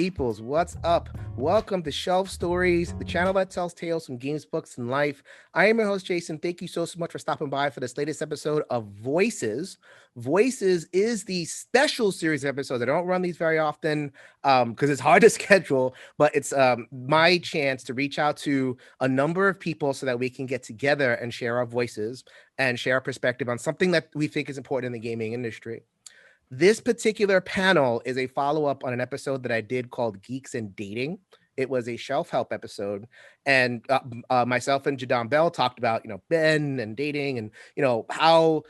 peoples, what's up? Welcome to Shelf Stories, the channel that tells tales from games, books, and life. I am your host, Jason. Thank you so much for stopping by for this latest episode of Voices. Voices is the special series of episodes. I don't run these very often because it's hard to schedule, but it's my chance to reach out to a number of people so that we can get together and share our voices and share our perspective on something that we think is important in the gaming industry. This particular panel is a follow-up on an episode that I did called Geeks and Dating. It was a shelf help episode, and myself and Jadam Bell talked about, men and dating, and how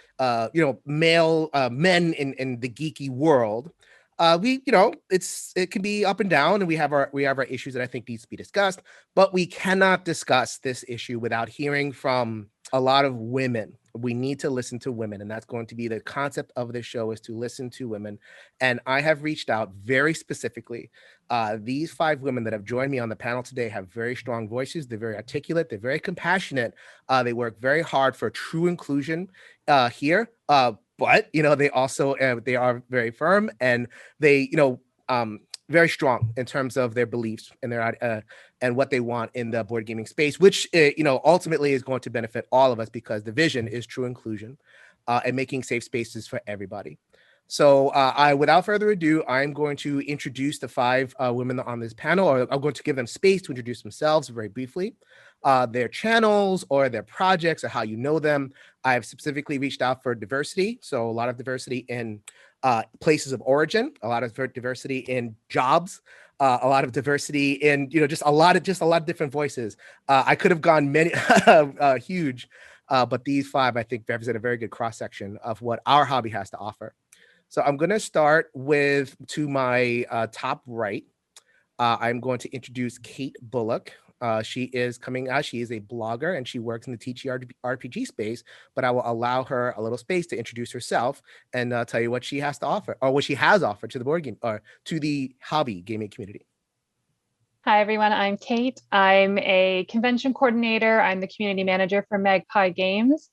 male men in the geeky world. It can be up and down, and we have our issues that I think needs to be discussed, but we cannot discuss this issue without hearing from a lot of women. We need to listen to women, and that's going to be the concept of this show, is to listen to women. And I have reached out very specifically. These 5 women that have joined me on the panel today have very strong voices. They're very articulate. They're very compassionate. They work very hard for true inclusion here. But they also they are very firm, and they very strong in terms of their beliefs and their and what they want in the board gaming space, which ultimately is going to benefit all of us, because the vision is true inclusion and making safe spaces for everybody. So without further ado, I'm going to introduce the 5 women on this panel, or I'm going to give them space to introduce themselves very briefly, their channels or their projects or how you know them. I've specifically reached out for diversity, so a lot of diversity in places of origin, a lot of diversity in jobs, a lot of diversity in just a lot of different voices. I could have gone many huge, but these 5 I think represent a very good cross section of what our hobby has to offer. So I'm going to start with, to my top right, I'm going to introduce Kate Bullock. She is coming out. She is a blogger, and she works in the TTRPG space, but I will allow her a little space to introduce herself and tell you what she has to offer, or what she has offered to the board game, or to the hobby gaming community. Hi, everyone. I'm Kate. I'm a convention coordinator. I'm the community manager for Magpie Games.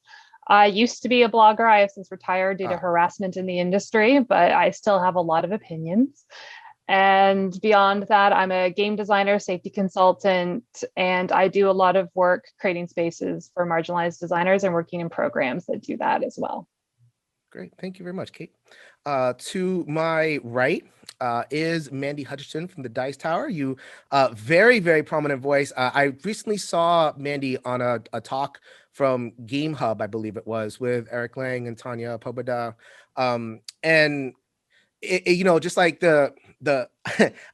I used to be a blogger. I have since retired due to harassment in the industry, but I still have a lot of opinions. And beyond that, I'm a game designer, safety consultant, and I do a lot of work creating spaces for marginalized designers and working in programs that do that as well. Great. Thank you very much, Kate. To my right is Mandi Hutchinson from the Dice Tower. You very, very prominent voice. I recently saw Mandi on a talk from Game Hub, I believe it was, with Eric Lang and Tanya Pobeda. And just like the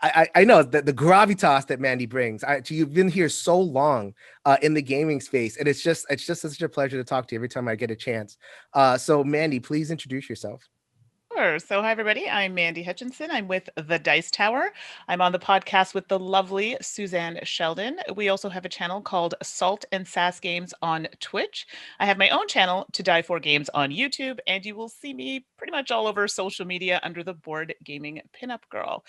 I know that the gravitas that Mandi brings. You've been here so long in the gaming space, and it's just such a pleasure to talk to you every time I get a chance. So Mandi, please introduce yourself. Sure. So hi, everybody. I'm Mandi Hutchinson. I'm with the Dice Tower. I'm on the podcast with the lovely Suzanne Sheldon. We also have a channel called Salt and Sass Games on Twitch. I have my own channel, To Die For Games, on YouTube, and you will see me pretty much all over social media under the Board Gaming Pinup Girl.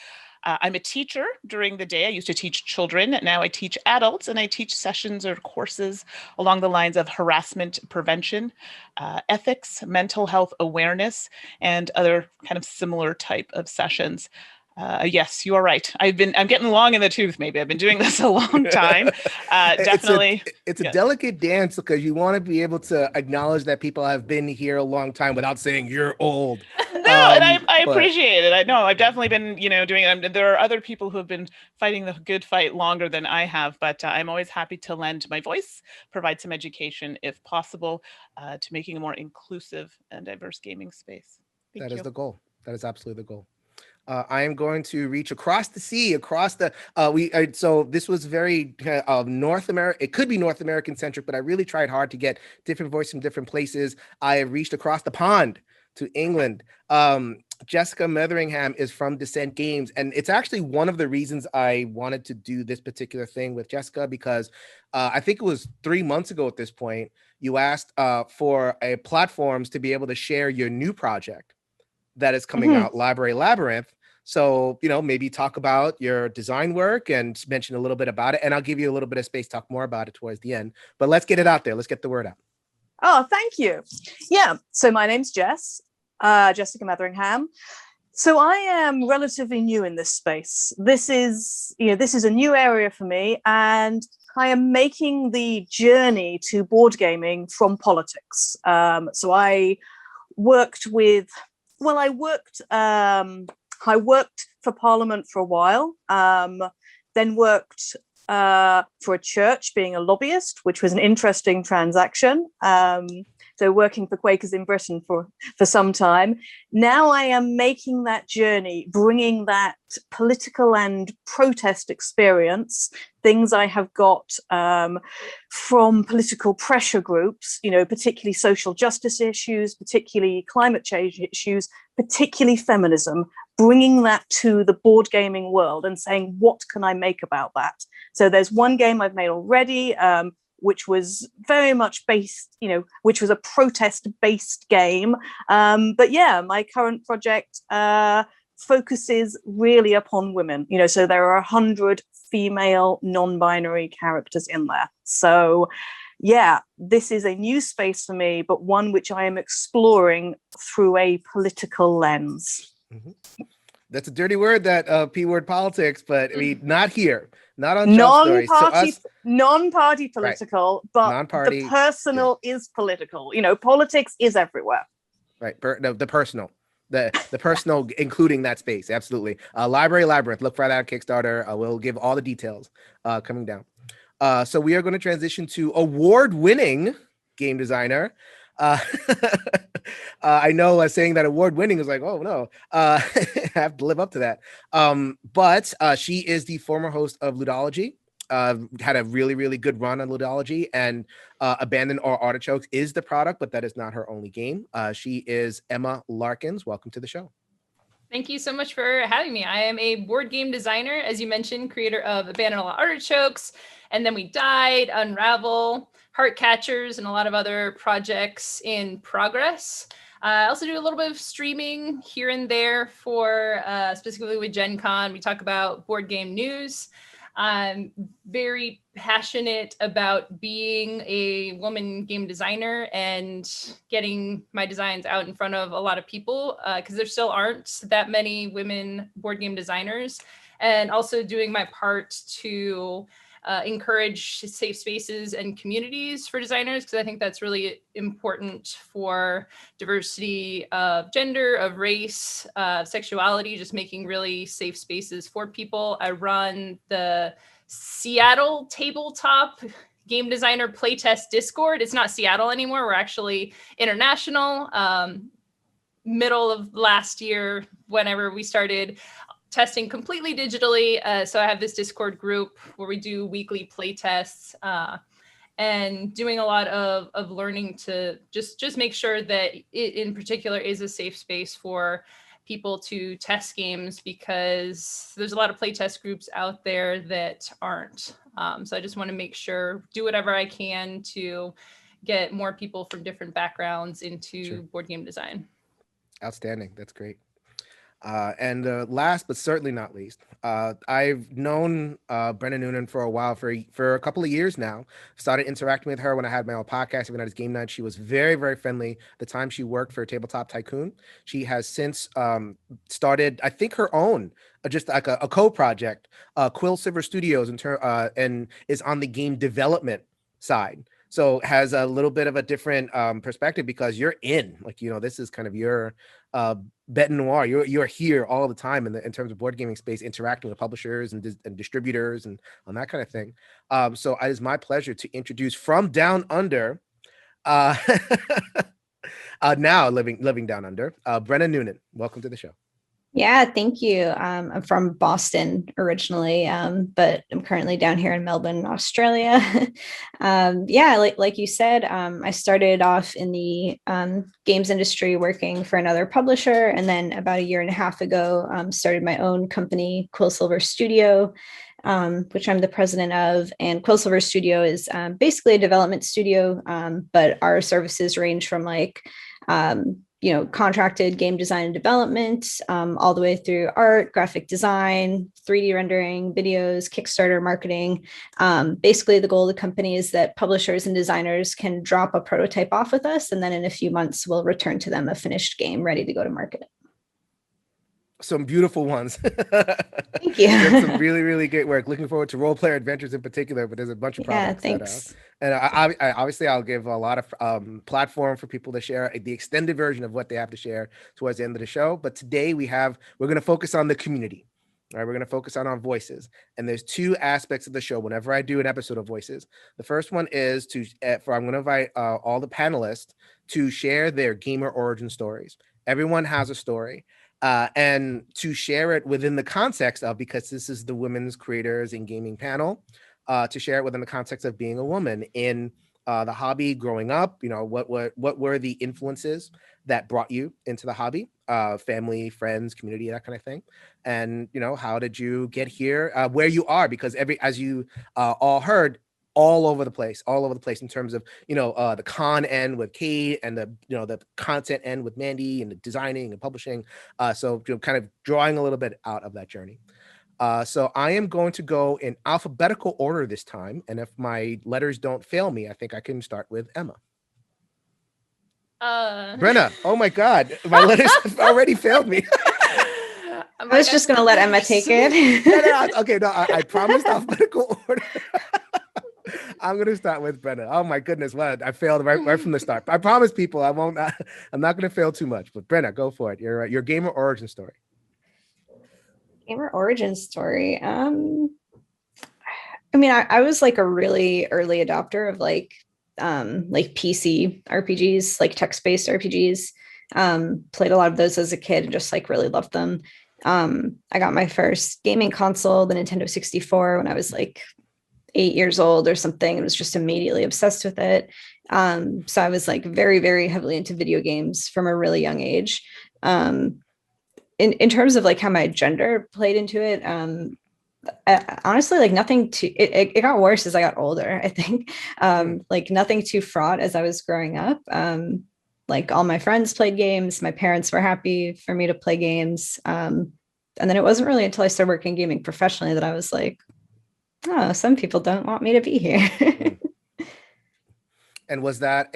I'm a teacher during the day. I used to teach children. Now I teach adults, and I teach sessions or courses along the lines of harassment prevention, ethics, mental health awareness, and other kind of similar type of sessions. Yes, you are right. I'm getting long in the tooth. Maybe I've been doing this a long time. Definitely. It's a delicate dance, because you want to be able to acknowledge that people have been here a long time without saying you're old. No, and I appreciate it. I know I've definitely been, doing it. There are other people who have been fighting the good fight longer than I have, but I'm always happy to lend my voice, provide some education if possible, to making a more inclusive and diverse gaming space. That is the goal. That is absolutely the goal. I am going to reach across the sea, across the so this was very North America. It could be North American centric, but I really tried hard to get different voices from different places. I have reached across the pond to England. Jessica Metheringham is from Descent Games, and it's actually one of the reasons I wanted to do this particular thing with Jessica, because I think it was 3 months ago at this point, you asked for a platforms to be able to share your new project that is coming out, Library Labyrinth. So, maybe talk about your design work and mention a little bit about it. And I'll give you a little bit of space to talk more about it towards the end. But let's get it out there. Let's get the word out. Oh, thank you. Yeah. So my name's Jess, Jessica Metheringham. So I am relatively new in this space. This is a new area for me, and I am making the journey to board gaming from politics. So I worked with, well, I worked for Parliament for a while, then worked for a church being a lobbyist, which was an interesting transaction. So working for Quakers in Britain for some time. Now I am making that journey, bringing that political and protest experience, things I have got from political pressure groups, particularly social justice issues, particularly climate change issues, particularly feminism, bringing that to the board gaming world and saying, what can I make about that? So there's one game I've made already, which was very much based, which was a protest-based game. But yeah, my current project focuses really upon women. So there are 100 female non-binary characters in there. So yeah, this is a new space for me, but one which I am exploring through a political lens. Mm-hmm. That's a dirty word, that P word politics, but I mean, not here, not on non-party political, right. But non-party, the personal is political. Politics is everywhere. Right. The personal, the personal, including that space. Absolutely. Library Labyrinth. Look for that on Kickstarter. We'll give all the details coming down. So we are going to transition to award-winning game designer. I know saying that award-winning is like, oh no, I have to live up to that. But she is the former host of Ludology, had a really, really good run on Ludology, and Abandoned or Artichokes is the product, but that is not her only game. She is Emma Larkins. Welcome to the show. Thank you so much for having me. I am a board game designer, as you mentioned, creator of Abandoned Artichokes, and Then We Died, Unravel, Heart Catchers, and a lot of other projects in progress. I also do a little bit of streaming here and there for specifically with Gen Con. We talk about board game news. I'm very passionate about being a woman game designer and getting my designs out in front of a lot of people because there still aren't that many women board game designers, and also doing my part to encourage safe spaces and communities for designers, because I think that's really important for diversity of gender, of race, sexuality, just making really safe spaces for people. I run the Seattle Tabletop Game Designer Playtest Discord. It's not Seattle anymore. We're actually international. Middle of last year, whenever we started testing completely digitally. So I have this Discord group where we do weekly play tests and doing a lot of learning to just make sure that it in particular is a safe space for people to test games, because there's a lot of playtest groups out there that aren't. So I just want to make sure, do whatever I can to get more people from different backgrounds into board game design. Outstanding. That's great. And last but certainly not least, I've known Brenna Noonan for a while, for a couple of years now. Started interacting with her when I had my own podcast, even at his game night. She was very, very friendly the time she worked for Tabletop Tycoon. She has since started, I think, her own, just like a co-project, Quill Silver Studios, and is on the game development side. So has a little bit of a different perspective, because you're in, this is kind of your bête noire. You're here all the time in terms of board gaming space, interacting with publishers and distributors and on that kind of thing. So it is my pleasure to introduce from down under, now living down under, Brenna Noonan. Welcome to the show. Yeah, thank you. I'm from Boston originally, but I'm currently down here in Melbourne, Australia. Like you said, I started off in the games industry working for another publisher, and then about 1.5 years ago, started my own company, Quill Silver Studio, which I'm the president of. And Quill Silver Studio is basically a development studio, but our services range from contracted game design and development, all the way through art, graphic design, 3D rendering, videos, Kickstarter marketing. Basically, the goal of the company is that publishers and designers can drop a prototype off with us, and then in a few months, we'll return to them a finished game ready to go to market. some beautiful ones. Thank you. Did some really, really great work. Looking forward to Role Player Adventures in particular, but there's a bunch of Yeah, products thanks. and I obviously I'll give a lot of platform for people to share the extended version of what they have to share towards the end of the show. But today we're going to focus on the community. All right, we're going to focus on our voices, and there's two aspects of the show. Whenever I do an episode of voices, the first one is I'm going to invite all the panelists to share their gamer origin stories. Everyone has a story, and to share it within the context of, because this is the Women's Creators in Gaming panel, to share it within the context of being a woman in the hobby growing up. You know, what were the influences that brought you into the hobby, family, friends, community, that kind of thing. And, you know, how did you get here, where you are? Because as you all heard, all over the place in terms of, you know, the con end with Kate and the, you know, the content end with Mandi and the designing and publishing. So kind of drawing a little bit out of that journey. So I am going to go in alphabetical order this time. And if my letters don't fail me, I think I can start with Emma. Brenna, oh my God, my letters already failed me. I was just going to let Emma take it. Okay, no, I promised alphabetical order. I'm going to start with Brenna. Oh my goodness, what? I failed right from the start. I promise people I'm not going to fail too much. But Brenna, go for it. Your gamer origin story. Gamer origin story. I mean, I was like a really early adopter of like PC RPGs, like text-based RPGs. Played a lot of those as a kid and just like really loved them. I got my first gaming console, the Nintendo 64, when I was like 8 years old or something, and was just immediately obsessed with it. So I was like very, very heavily into video games from a really young age. In terms of like how my gender played into it, honestly, like nothing too, it got worse as I got older, I think. Like nothing too fraught as I was growing up. Like all my friends played games. My parents were happy for me to play games. And then it wasn't really until I started working gaming professionally that I was like, oh, some people don't want me to be here. And was that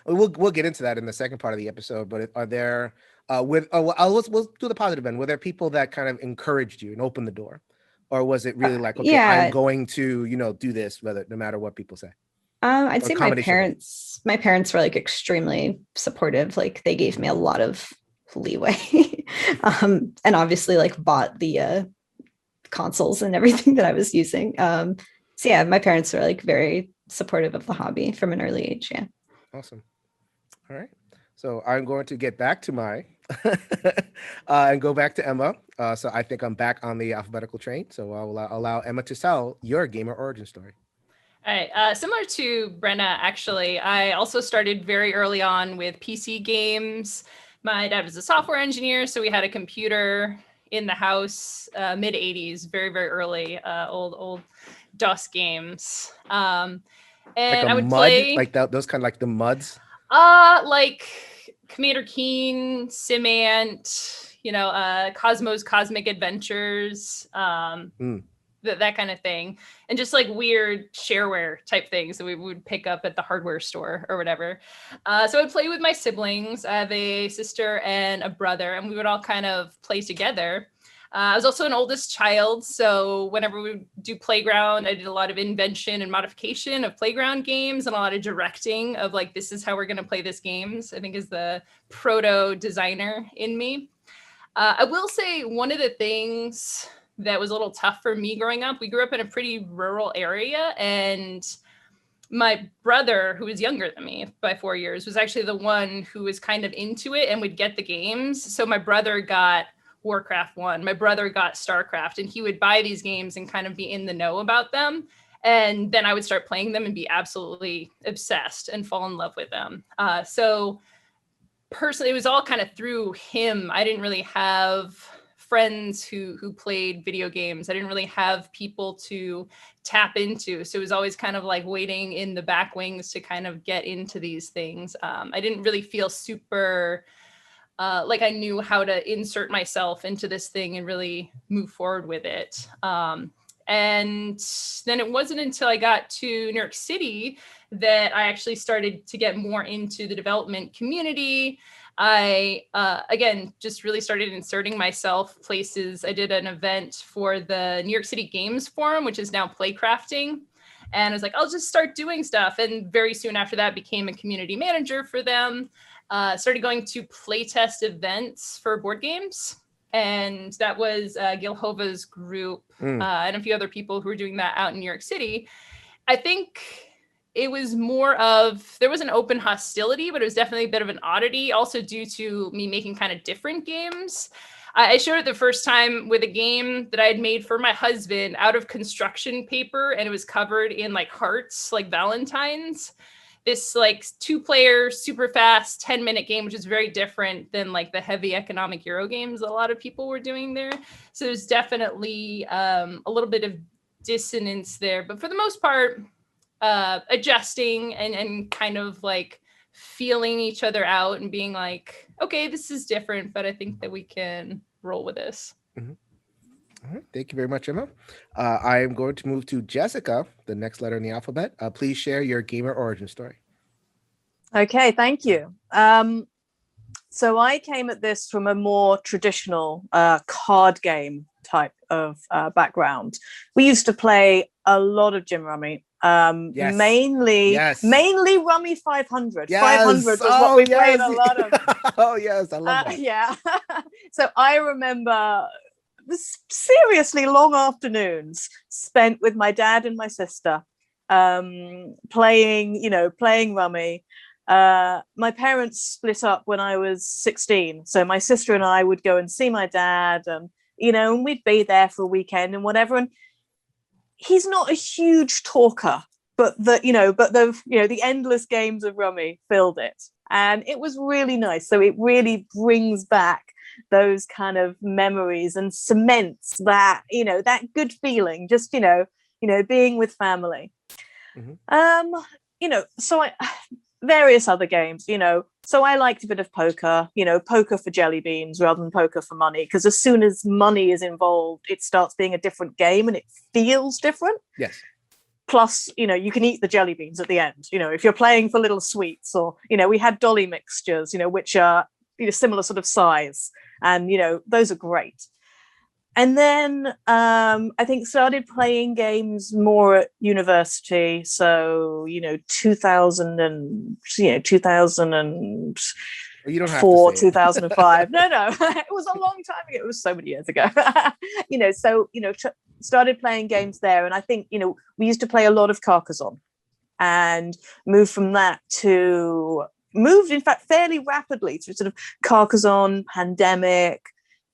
we'll get into that in the second part of the episode, but are there let's do the positive end. Were there people that kind of encouraged you and opened the door? Or was it really like, okay, yeah, I'm going to, you know, do this no matter what people say? I'd say my parents were like extremely supportive. Like they gave me a lot of leeway. And obviously like bought the consoles and everything that I was using. So yeah, my parents were like very supportive of the hobby from an early age. Yeah. Awesome. All right. So I'm going to get back to my and go back to Emma. So I think I'm back on the alphabetical train. So I'll allow Emma to tell your gamer origin story. All right. Similar to Brenna, actually, I also started very early on with PC games. My dad was a software engineer, so we had a computer in the house, mid 80s, very, very early, old DOS games. And like I would mud, play like those kind of like the muds. Like Commander Keen, Simant, you know, Cosmo's Cosmic Adventures, that kind of thing, and just like weird shareware type things that we would pick up at the hardware store or whatever. So I would play with my siblings. I have a sister and a brother, and we would all kind of play together. I was also an oldest child, so whenever we would do playground, I did a lot of invention and modification of playground games and a lot of directing of like, this is how we're going to play this games, I think is the proto designer in me. I will say one of the things that was a little tough for me growing up, we grew up in a pretty rural area, and my brother, who was younger than me by 4 years, was actually the one who was kind of into it and would get the games. So my brother got Warcraft 1, my brother got StarCraft, and he would buy these games and kind of be in the know about them. And then I would start playing them and be absolutely obsessed and fall in love with them. So personally, it was all kind of through him. I didn't really have friends who played video games. I didn't really have people to tap into. So it was always kind of like waiting in the back wings to kind of get into these things. I didn't really feel super like I knew how to insert myself into this thing and really move forward with it. And then it wasn't until I got to New York City that I actually started to get more into the development community. I, again, just really started inserting myself places. I did an event for the New York City Games Forum, which is now Playcrafting. And I was like, I'll just start doing stuff. And very soon after that, became a community manager for them. Started going to playtest events for board games. And that was Gil Hova's group and a few other people who were doing that out in New York City. I think it was more of, there was an open hostility, but it was definitely a bit of an oddity, also due to me making kind of different games. I showed it the first time with a game that I had made for my husband out of construction paper, and it was covered in like hearts, like Valentine's. This like 2-player, super fast, 10-minute game, which is very different than like the heavy economic Euro games a lot of people were doing there. So there's definitely a little bit of dissonance there, but for the most part, adjusting and kind of like feeling each other out and being like, okay, this is different, but I think that we can roll with this. Mm-hmm. All right. Thank you very much, Emma. I am going to move to Jessica, the next letter in the alphabet. Please share your gamer origin story. Okay, thank you. So I came at this from a more traditional card game type of background. We used to play a lot of gin rummy. Yes. Mainly Rummy 500. Yes. 500 was what we played a lot of. Oh yes, I love that. Yeah. So I remember this seriously long afternoons spent with my dad and my sister, playing rummy. My parents split up when I was 16, so my sister and I would go and see my dad, and we'd be there for a weekend and whatever. And he's not a huge talker, but the endless games of rummy filled it, and it was really nice. So it really brings back those kind of memories and cements that that good feeling, just being with family. Mm-hmm. So various other games, so I liked a bit of poker, poker for jelly beans rather than poker for money, because as soon as money is involved, it starts being a different game and it feels different. Yes. Plus, you can eat the jelly beans at the end, if you're playing for little sweets, or, we had dolly mixtures, which are, similar sort of size, and, those are great. And then I think started playing games more at university. So, 2000 and, 2004, 2005. No, it was a long time ago. It was so many years ago. Started playing games there. And I think, we used to play a lot of Carcassonne, and moved from that to, in fact, fairly rapidly through sort of Carcassonne, Pandemic,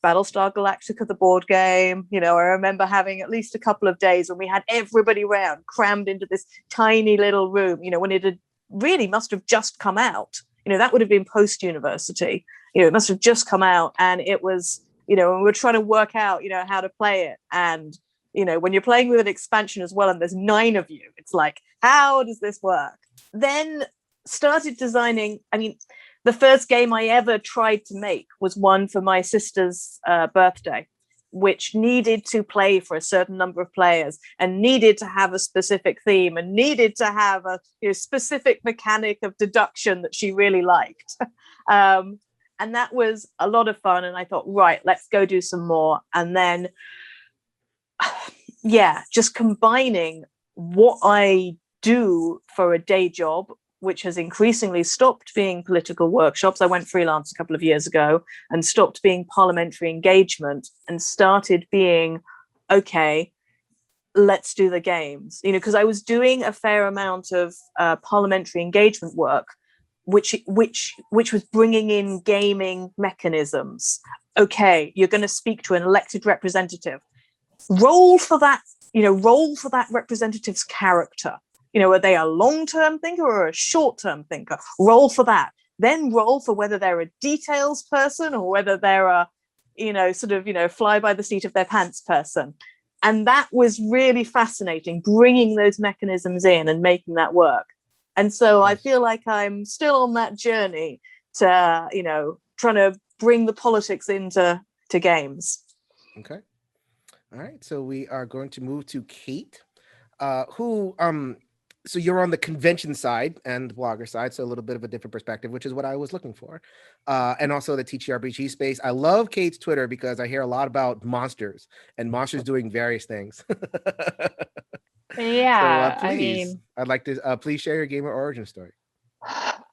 Battlestar Galactica, the board game. I remember having at least a couple of days when we had everybody around, crammed into this tiny little room, when it had really must have just come out. That would have been post-university. It must have just come out, and it was, and we're trying to work out, how to play it. And, when you're playing with an expansion as well, and there's 9 of you, it's like, how does this work? Then started designing, the first game I ever tried to make was one for my sister's birthday, which needed to play for a certain number of players, and needed to have a specific theme, and needed to have a specific mechanic of deduction that she really liked. And that was a lot of fun. And I thought, right, let's go do some more. And then, just combining what I do for a day job, which has increasingly stopped being political workshops. I went freelance a couple of years ago and stopped being parliamentary engagement and started being, okay, let's do the games. Because I was doing a fair amount of parliamentary engagement work, which was bringing in gaming mechanisms. Okay, you're going to speak to an elected representative. Roll for that representative's character. Are they a long-term thinker or a short-term thinker? Roll for that. Then roll for whether they're a details person or whether they're a, fly by the seat of their pants person. And that was really fascinating, bringing those mechanisms in and making that work. And so I feel like I'm still on that journey to, trying to bring the politics into games. Okay. All right. So we are going to move to Kate, who So you're on the convention side and the blogger side, so a little bit of a different perspective, which is what I was looking for. And also the TTRPG space. I love Kate's Twitter because I hear a lot about monsters and monsters doing various things. Yeah, So please, I'd like to please share your gamer origin story.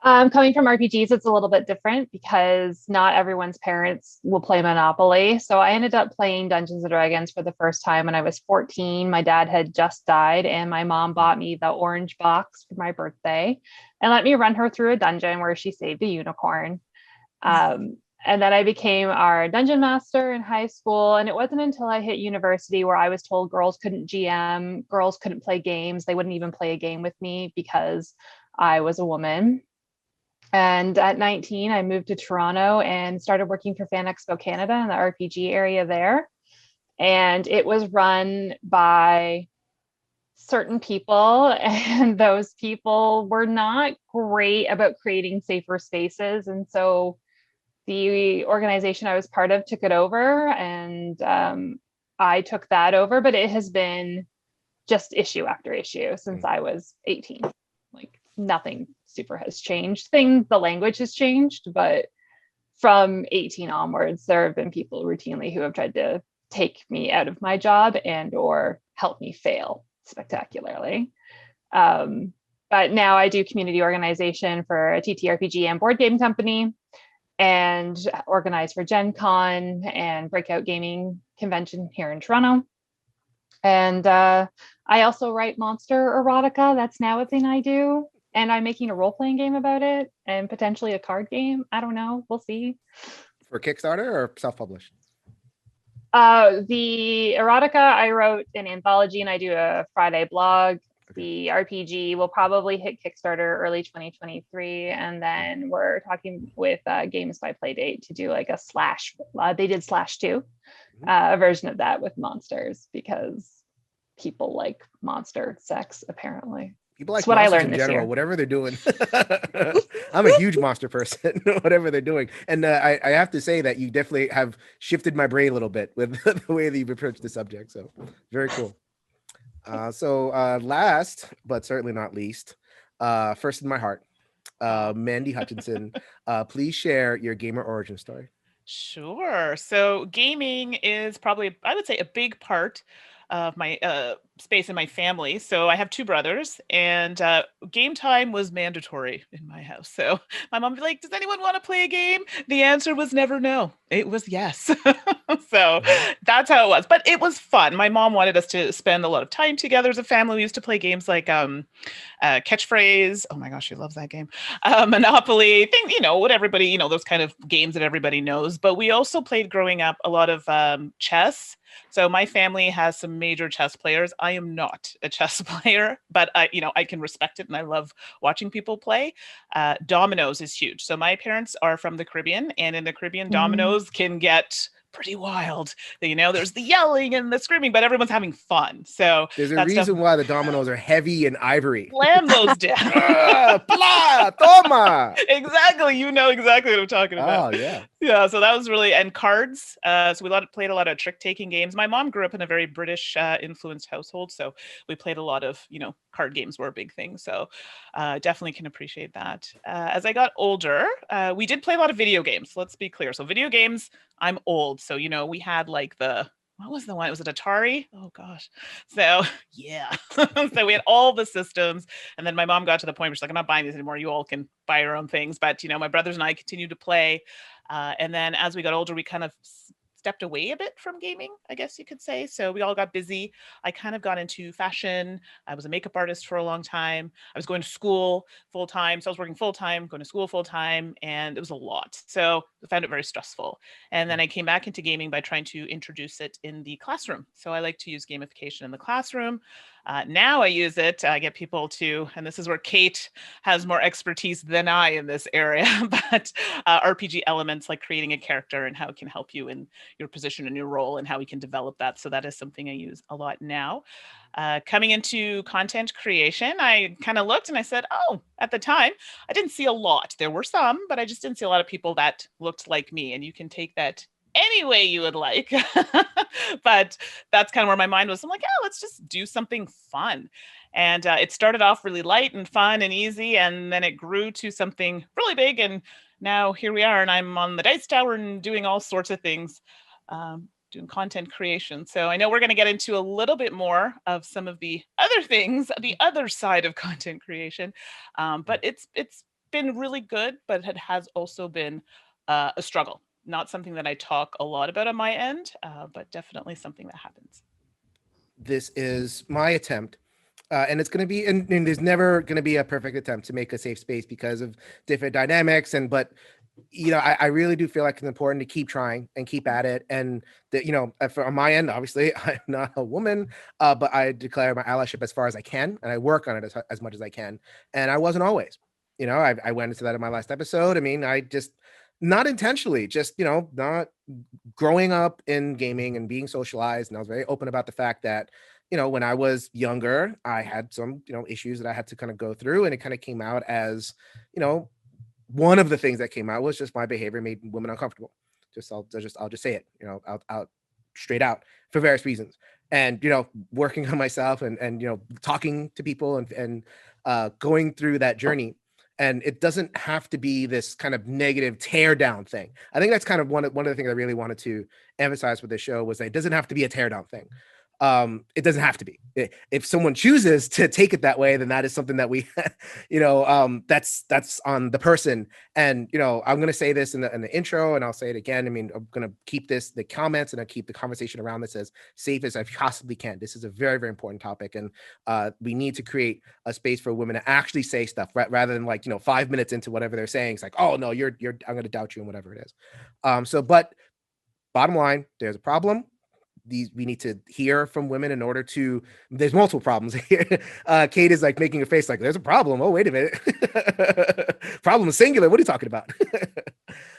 Coming from RPGs, it's a little bit different because not everyone's parents will play Monopoly. So I ended up playing Dungeons and Dragons for the first time when I was 14. My dad had just died, and my mom bought me the orange box for my birthday and let me run her through a dungeon where she saved a unicorn. And then I became our dungeon master in high school. And it wasn't until I hit university where I was told girls couldn't GM, girls couldn't play games. They wouldn't even play a game with me because I was a woman. And at 19, I moved to Toronto and started working for Fan Expo Canada in the RPG area there. And it was run by certain people, and those people were not great about creating safer spaces. And so the organization I was part of took it over, and I took that over, but it has been just issue after issue since I was 18. Like nothing super has changed. The language has changed, but from 18 onwards, there have been people routinely who have tried to take me out of my job and or help me fail spectacularly. But now I do community organization for a TTRPG and board game company, and organize for Gen Con and Breakout Gaming Convention here in Toronto. And I also write monster erotica. That's now a thing I do. And I'm making a role-playing game about it and potentially a card game. I don't know. We'll see. For Kickstarter or self-published? The erotica, I wrote an anthology and I do a Friday blog. The RPG will probably hit Kickstarter early 2023. And then we're talking with Games by Playdate to do like a slash. They did slash 2, a version of that with monsters because people like monster sex, apparently. People like what I monsters learned in this general, year. whatever they're doing. I'm a huge monster person, whatever they're doing. And I have to say that you definitely have shifted my brain a little bit with the way that you've approached the subject. So very cool. So last, but certainly not least, first in my heart, Mandi Hutchinson, please share your gamer origin story. Sure. So gaming is probably, I would say, a big part of my space in my family. So I have 2 brothers, and game time was mandatory in my house. So my mom would be like, does anyone want to play a game? The answer was never no. It was yes. So that's how it was. But it was fun. My mom wanted us to spend a lot of time together as a family. We used to play games like Catchphrase. Oh my gosh, she loves that game. Monopoly, what everybody, those kind of games that everybody knows. But we also played growing up a lot of chess. So my family has some major chess players. I am not a chess player, but I can respect it and I love watching people play. Dominoes is huge. So my parents are from the Caribbean, and in the Caribbean, dominoes can get pretty wild. There's the yelling and the screaming, but everyone's having fun. So there's a reason why the dominoes are heavy and ivory. Slam those down. Blah, toma. Exactly. You know exactly what I'm talking about. Oh, yeah. Yeah. So that was really, and cards. So we played a lot of trick-taking games. My mom grew up in a very British influenced household. So we played a lot of, card games were a big thing. So definitely can appreciate that. As I got older, we did play a lot of video games. Let's be clear. So video games, I'm old. So, we had like what was the one? Was it Atari? Oh gosh. So yeah. So we had all the systems. And then my mom got to the point where she's like, I'm not buying these anymore. You all can buy your own things. But, my brothers and I continued to play. And then as we got older, we kind of stepped away a bit from gaming, I guess you could say. So we all got busy. I kind of got into fashion. I was a makeup artist for a long time. I was going to school full time. So I was working full time, going to school full time, and it was a lot. So I found it very stressful. And then I came back into gaming by trying to introduce it in the classroom. So I like to use gamification in the classroom. Now I use it. I get people to, and this is where Kate has more expertise than I in this area, but RPG elements like creating a character and how it can help you in your position and your role and how we can develop that. So that is something I use a lot now. Coming into content creation, I kind of looked and I said, oh, at the time, I didn't see a lot. There were some, but I just didn't see a lot of people that looked like me. And you can take that any way you would like. But that's kind of where my mind was. I'm like, yeah, let's just do something fun. And it started off really light and fun and easy, and then it grew to something really big. And now here we are, and I'm on the Dice Tower and doing all sorts of things, doing content creation. So I know we're going to get into a little bit more of some of the other things, the other side of content creation. But it's been really good, but it has also been a struggle. Not something that I talk a lot about on my end, but definitely something that happens. This is my attempt. And it's going to be, and there's never going to be a perfect attempt to make a safe space because of different dynamics. But I really do feel like it's important to keep trying and keep at it. And that, on my end, obviously, I'm not a woman, but I declare my allyship as far as I can, and I work on it as much as I can. And I wasn't always, I went into that in my last episode. I mean, I just, not intentionally, just, not growing up in gaming and being socialized. And I was very open about the fact that, when I was younger, I had some, issues that I had to kind of go through, and it kind of came out as, one of the things that came out was just my behavior made women uncomfortable. I'll just say it, out straight out for various reasons. And, working on myself and talking to people and going through that journey. And it doesn't have to be this kind of negative tear down thing. I think that's kind of one of the things I really wanted to emphasize with this show was that it doesn't have to be a tear down thing. It doesn't have to be. If someone chooses to take it that way, then that is something that we, that's on the person. And, I'm going to say this in the intro, and I'll say it again. I mean, I'm going to keep the comments, and I keep the conversation around this as safe as I possibly can. This is a very, very important topic. And we need to create a space for women to actually say stuff rather than 5 minutes into whatever they're saying. It's like, oh no, I'm going to doubt you and whatever it is. But bottom line, there's a problem. We need to hear from women in order to, there's multiple problems here. Kate is making a face like there's a problem. Oh, wait a minute. Problem is singular. What are you talking about?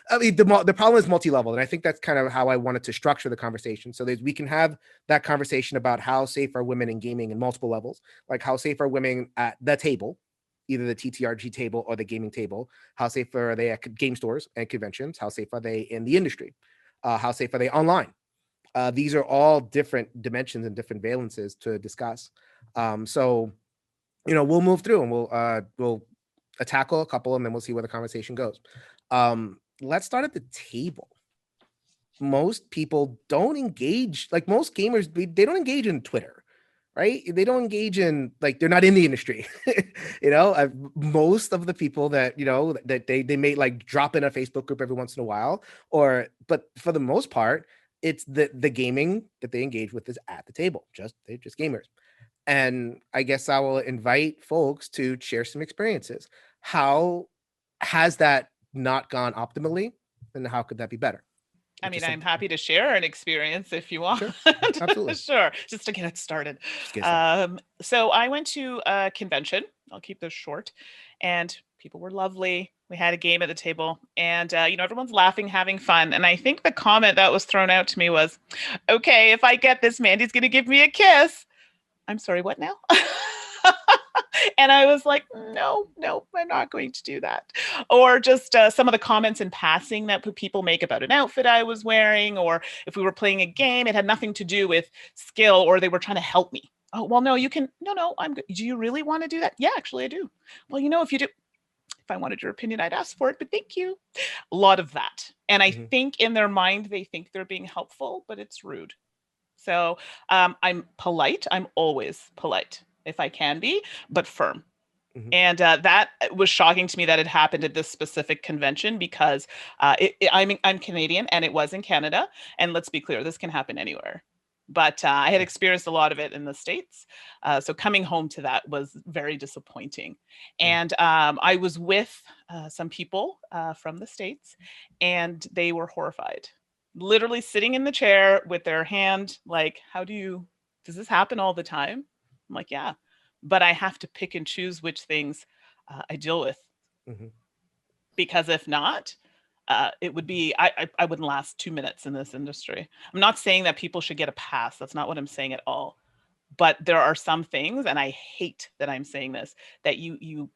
I mean, the problem is multi-level. And I think that's kind of how I wanted to structure the conversation. So we can have that conversation about how safe are women in gaming in multiple levels, like how safe are women at the table, either the TTRG table or the gaming table. How safe are they at game stores and conventions? How safe are they in the industry? How safe are they online? These are all different dimensions and different valences to discuss. So, we'll move through and we'll tackle a couple, and then we'll see where the conversation goes. Let's start at the table. Most people don't engage, most gamers, they don't engage in Twitter, right? They don't engage in, they're not in the industry. Most of the people that, that they may drop in a Facebook group every once in a while, but for the most part, it's the gaming that they engage with is at the table. They're just gamers. And I guess I will invite folks to share some experiences. How has that not gone optimally? And how could that be better? I mean, I'm happy to share an experience if you want. Sure. Absolutely. Sure. Just to get it started. So I went to a convention. I'll keep this short. And people were lovely. We had a game at the table, and everyone's laughing, having fun. And I think the comment that was thrown out to me was, okay, if I get this, Mandy's going to give me a kiss. I'm sorry, what now? And I was like, no, I'm not going to do that. Or just some of the comments in passing that people make about an outfit I was wearing, or if we were playing a game, it had nothing to do with skill, or they were trying to help me. Oh, well, no, you can, no, I'm good. Do you really want to do that? Yeah, actually I do. Well, if you do, if I wanted your opinion, I'd ask for it, but thank you. A lot of that. And I think in their mind, they think they're being helpful, but it's rude. So I'm polite. I'm always polite if I can be, but firm. And that was shocking to me that it happened at this specific convention because I'm Canadian and it was in Canada. And let's be clear, this can happen anywhere. But I had experienced a lot of it in the States. So coming home to that was very disappointing. And I was with some people from the States, and they were horrified, literally sitting in the chair with their hand like, does this happen all the time? I'm like, yeah, but I have to pick and choose which things I deal with. Because if not, it would be, I wouldn't last 2 minutes in this industry. I'm not saying that people should get a pass. That's not what I'm saying at all. But there are some things, and I hate that I'm saying this, that you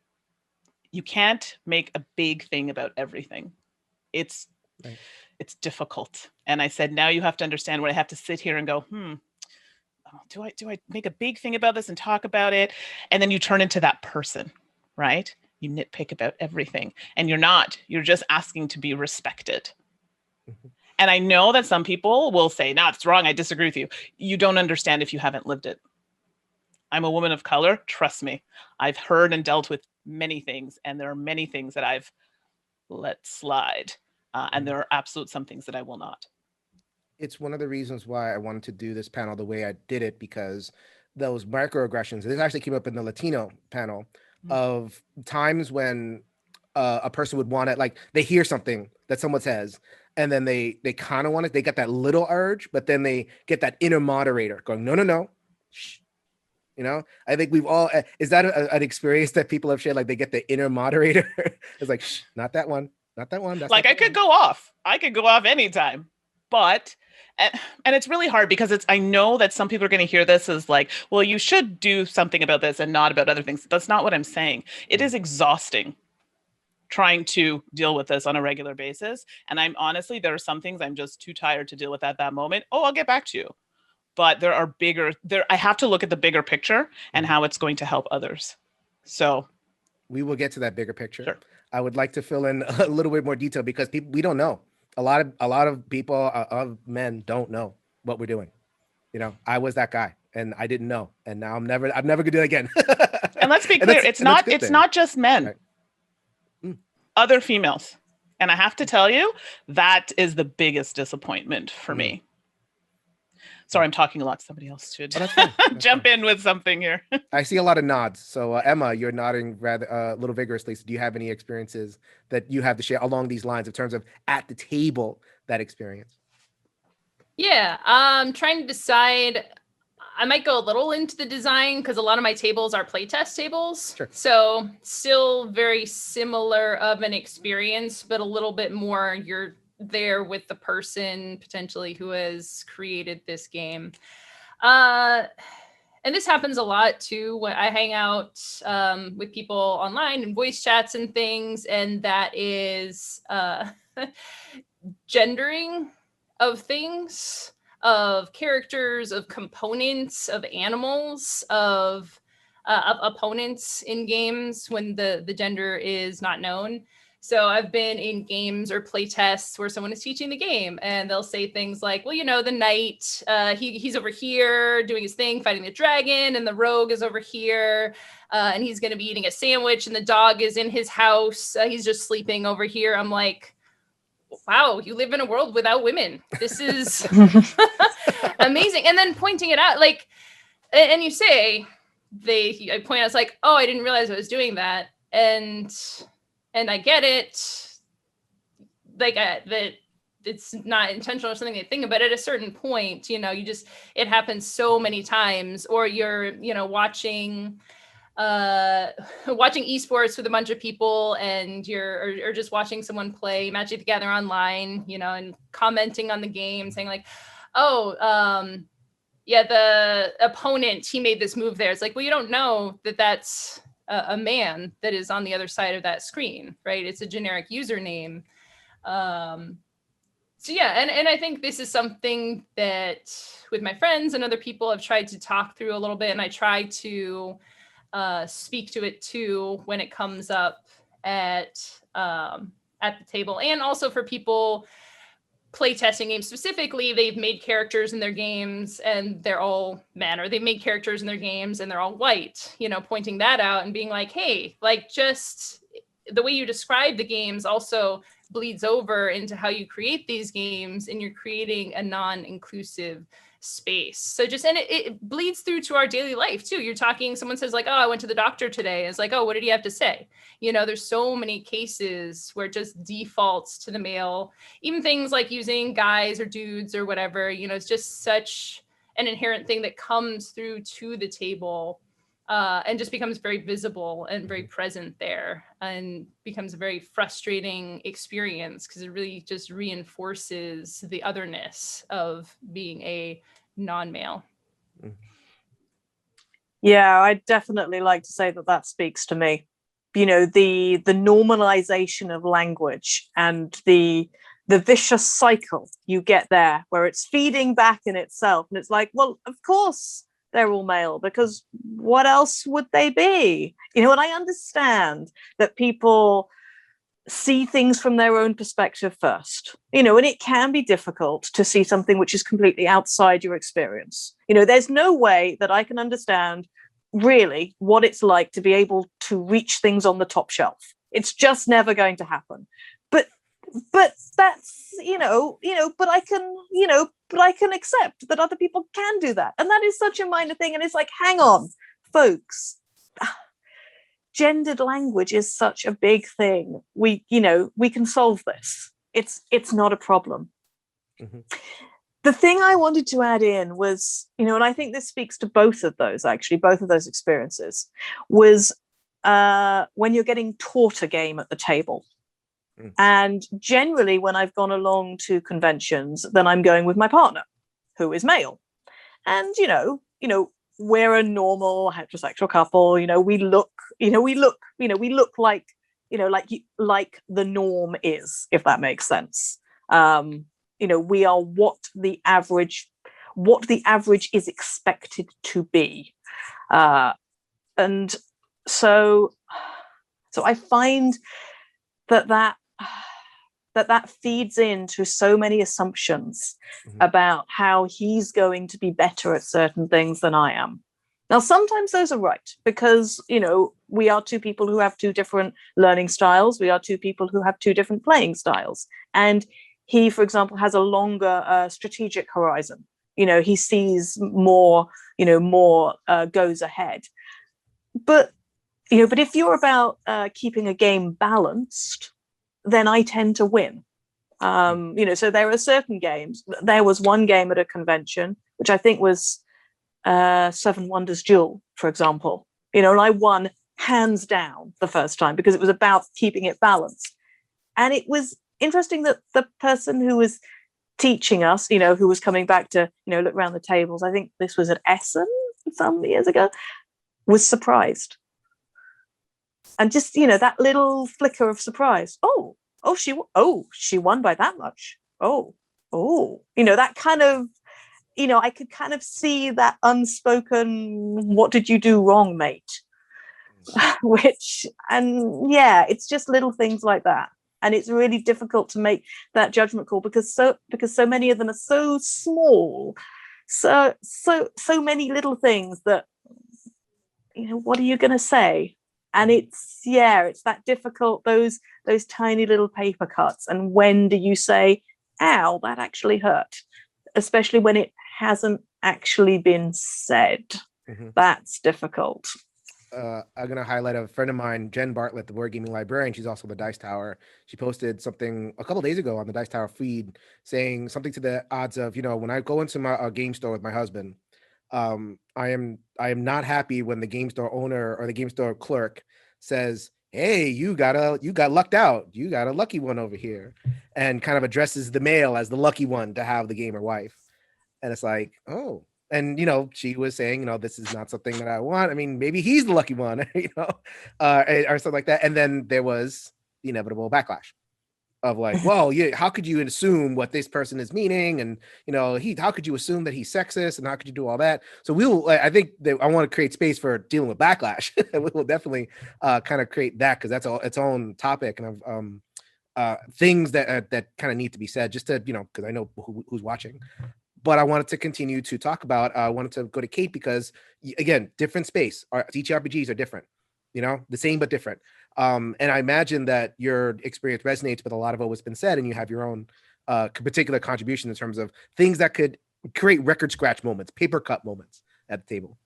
can't make a big thing about everything. It's, it's difficult. And I said, now you have to understand what I have to sit here and go, do I make a big thing about this and talk about it? And then you turn into that person, right? You nitpick about everything, and you're just asking to be respected. Mm-hmm. And I know that some people will say, no, it's wrong. I disagree with you. You don't understand if you haven't lived it. I'm a woman of color. Trust me. I've heard and dealt with many things, and there are many things that I've let slide. And there are absolute some things that I will not. It's one of the reasons why I wanted to do this panel the way I did it, because those microaggressions, this actually came up in the Latino panel, of times when a person would want to, like, they hear something that someone says, and then they kind of want it. They get that little urge, but then they get that inner moderator going, no, shh. I think we've all, is that an experience that people have shared? Like, they get the inner moderator. It's like, shh, not that one. That's like, I could go off. I could go off anytime. But, and it's really hard, because I know that some people are going to hear this as like, well, you should do something about this and not about other things. That's not what I'm saying. It is exhausting trying to deal with this on a regular basis. And I'm honestly, there are some things I'm just too tired to deal with at that moment. Oh, I'll get back to you. But I have to look at the bigger picture and how it's going to help others. So we will get to that bigger picture. Sure. I would like to fill in a little bit more detail, because we don't know. A lot of people, of men, don't know what we're doing. I was that guy, and I didn't know, and now I'm never gonna do it again. And let's be clear, it's not just men, right? Other females. And I have to tell you, that is the biggest disappointment for me. Sorry, I'm talking a lot. Somebody else should jump in with something here. I see a lot of nods. So Emma, you're nodding rather a little vigorously. So do you have any experiences that you have to share along these lines in terms of at the table, that experience? Yeah, I'm trying to decide. I might go a little into the design, because a lot of my tables are playtest tables. Sure. So still very similar of an experience, but a little bit more you're there with the person potentially who has created this game. And this happens a lot too when I hang out with people online and voice chats and things, and that is gendering of things, of characters, of components, of animals, of opponents in games when the gender is not known. So I've been in games or play tests where someone is teaching the game, and they'll say things like, well, the knight, he's over here doing his thing, fighting the dragon, and the rogue is over here, and he's going to be eating a sandwich, and the dog is in his house. He's just sleeping over here. I'm like, wow, you live in a world without women. This is amazing. And then pointing it out, like, and you say, I point out, it's like, oh, I didn't realize I was doing that. And I get it, like that it's not intentional or something to think about. At a certain point, it happens so many times. Or you're, watching esports with a bunch of people, and you're just watching someone play Magic the Gathering online, and commenting on the game, saying like, oh, yeah, the opponent, he made this move there. It's like, well, you don't know that that's a man that is on the other side of that screen, right? It's a generic username. So yeah, and I think this is something that with my friends and other people I've tried to talk through a little bit, and I try to speak to it too when it comes up at the table. And also for people playtesting games specifically, they've made characters in their games and they're all men, or they've made characters in their games and they're all white, pointing that out and being like, hey, like, just the way you describe the games also bleeds over into how you create these games, and you're creating a non-inclusive space. So just, and it bleeds through to our daily life too. You're talking, someone says like, oh, I went to the doctor today. It's like, oh, what did he have to say? There's so many cases where it just defaults to the male, even things like using guys or dudes or whatever, it's just such an inherent thing that comes through to the table, and just becomes very visible and very present there, and becomes a very frustrating experience, because it really just reinforces the otherness of being a non-male. Yeah, I'd definitely like to say that speaks to me. The normalization of language and the the vicious cycle you get there, where it's feeding back in itself. And it's like, well, of course they're all male, because what else would they be? And I understand that people see things from their own perspective first, and it can be difficult to see something which is completely outside your experience. There's no way that I can understand really what it's like to be able to reach things on the top shelf. It's just never going to happen. But that's, but I can accept that other people can do that. And that is such a minor thing. And it's like, hang on, folks. Gendered language is such a big thing. We can solve this. It's not a problem. Mm-hmm. The thing I wanted to add in was, and I think this speaks to both of those experiences, was when you're getting taught a game at the table. Mm. And generally when I've gone along to conventions, then I'm going with my partner, who is male. And, we're a normal heterosexual couple. We look like the norm is, if that makes sense. We are what the average is expected to be. And so I find that feeds into so many assumptions about how he's going to be better at certain things than I am. Now, sometimes those are right, because, we are two people who have two different learning styles. We are two people who have two different playing styles. And he, for example, has a longer strategic horizon. He sees more, more goes ahead. But if you're about keeping a game balanced, then I tend to win. So there are certain games. There was one game at a convention, which I think was Seven Wonders Duel, for example. And I won hands down the first time, because it was about keeping it balanced. And it was interesting that the person who was teaching us, who was coming back to, look around the tables, I think this was at Essen some years ago, was surprised. And just, that little flicker of surprise. She won by that much. That kind of, I could kind of see that unspoken, what did you do wrong, mate? It's just little things like that. And it's really difficult to make that judgment call, because so many of them are so small, so many little things that, what are you going to say? And it's that difficult, those tiny little paper cuts. And when do you say, ow, that actually hurt? Especially when it hasn't actually been said. Mm-hmm. That's difficult. I'm going to highlight a friend of mine, Jen Bartlett, the board gaming librarian. She's also the Dice Tower. She posted something a couple days ago on the Dice Tower feed saying something to the odds of, when I go into my game store with my husband, I am not happy when the game store owner or the game store clerk says, hey, you got lucked out. You got a lucky one over here, and kind of addresses the male as the lucky one to have the gamer wife. And it's like, oh, and, she was saying, this is not something that I want. I mean, maybe he's the lucky one, or something like that. And then there was the inevitable backlash of like, well, how could you assume what this person is meaning? And, how could you assume that he's sexist, and how could you do all that? So I think that I want to create space for dealing with backlash. We will definitely kind of create that, because that's its own topic, and things that kind of need to be said, just to, because I know who's watching. But I wanted to continue to talk about, I wanted to go to Kate, because again, different space. TTRPGs are different, the same but different. And I imagine that your experience resonates with a lot of what was been said, and you have your own particular contribution in terms of things that could create record scratch moments, paper cut moments at the table.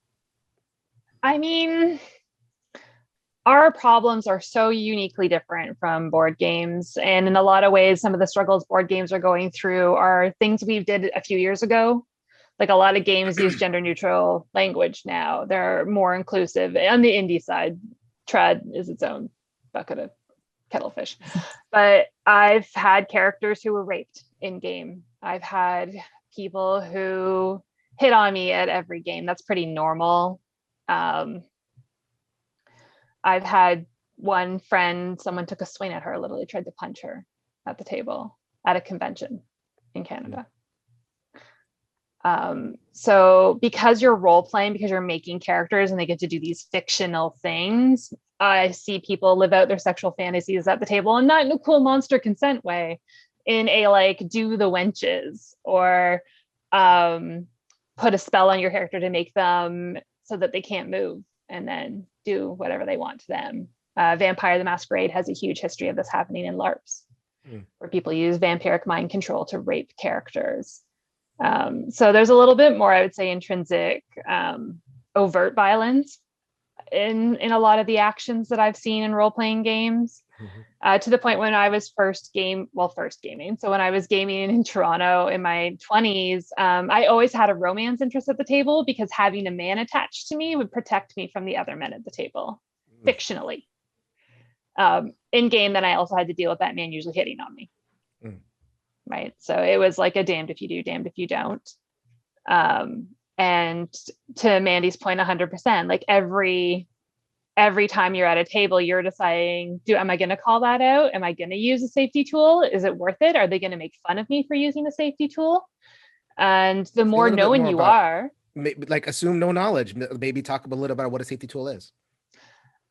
I mean, our problems are so uniquely different from board games. And in a lot of ways, some of the struggles board games are going through are things we did a few years ago. Like, a lot of games use gender neutral language now. They're more inclusive. On the indie side, trad is its own bucket of kettlefish. But I've had characters who were raped in game. I've had people who hit on me at every game. That's pretty normal. I've had one friend, someone took a swing at her, literally tried to punch her at the table. at a convention in Canada. So because you're role playing, because you're making characters and they get to do these fictional things, I see people live out their sexual fantasies at the table, and not in a cool monster consent way, in a like do the wenches, or put a spell on your character to make them so that they can't move and then do whatever they want to them. Vampire the Masquerade has a huge history of this happening in LARPs, where people use vampiric mind control to rape characters. So there's a little bit more, I would say, intrinsic overt violence in a lot of the actions that I've seen in role-playing games, to the point when I was first gaming. So when I was gaming in Toronto in my 20s, I always had a romance interest at the table, because having a man attached to me would protect me from the other men at the table, fictionally. In game, then I also had to deal with that man usually hitting on me. Right. So it was like a damned if you do, damned if you don't. And to Mandy's point, 100%, like every time you're at a table, you're deciding, am I going to call that out? Am I going to use a safety tool? Is it worth it? Are they going to make fun of me for using a safety tool? And the more knowing you are, like assume no knowledge, maybe talk a little about what a safety tool is.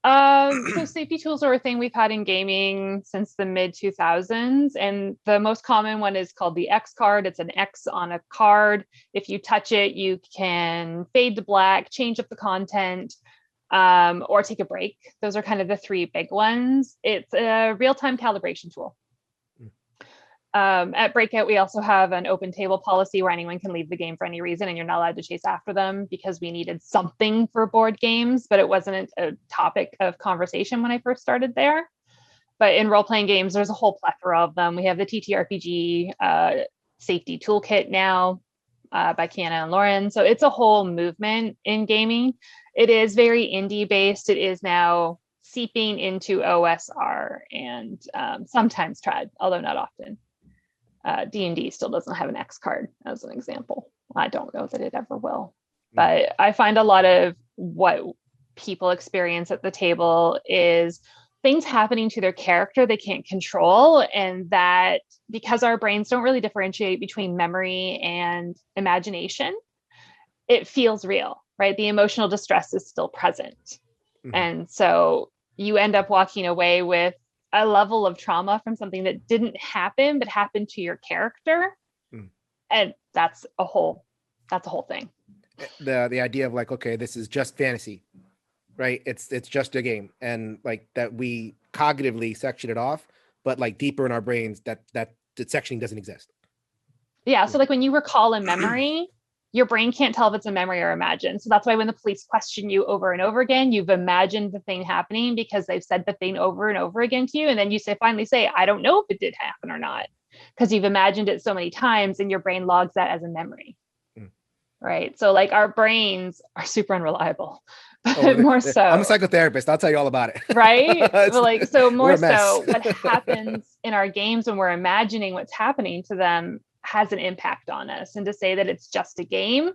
So safety tools are a thing we've had in gaming since the mid 2000s. And the most common one is called the X card. It's an X on a card. If you touch it, you can fade to black, change up the content, or take a break. Those are kind of the three big ones. It's a real-time calibration tool. At Breakout, we also have an open table policy where anyone can leave the game for any reason, and you're not allowed to chase after them, because we needed something for board games, but it wasn't a topic of conversation when I first started there. But in role-playing games, there's a whole plethora of them. We have the TTRPG safety toolkit now by Kiana and Lauren. So it's a whole movement in gaming. It is very indie-based. It is now seeping into OSR and sometimes trad, although not often. D&D still doesn't have an X card, as an example. I don't know that it ever will. But I find a lot of what people experience at the table is things happening to their character they can't control, and that because our brains don't really differentiate between memory and imagination, it feels real, right? The emotional distress is still present. And so you end up walking away with a level of trauma from something that didn't happen, but happened to your character. And that's a whole thing. The idea of like, okay, this is just fantasy, right? It's just a game. And like that we cognitively section it off, but like deeper in our brains that sectioning doesn't exist. Yeah. So like when you recall a memory, your brain can't tell if it's a memory or imagined. So that's why when the police question you over and over again, you've imagined the thing happening because they've said the thing over and over again to you. And then you finally say, I don't know if it did happen or not, because you've imagined it so many times and your brain logs that as a memory. Right. So like our brains are super unreliable, but more so. I'm a psychotherapist. I'll tell you all about it. Right. But like, so more so what happens in our games when we're imagining what's happening to them has an impact on us. And to say that it's just a game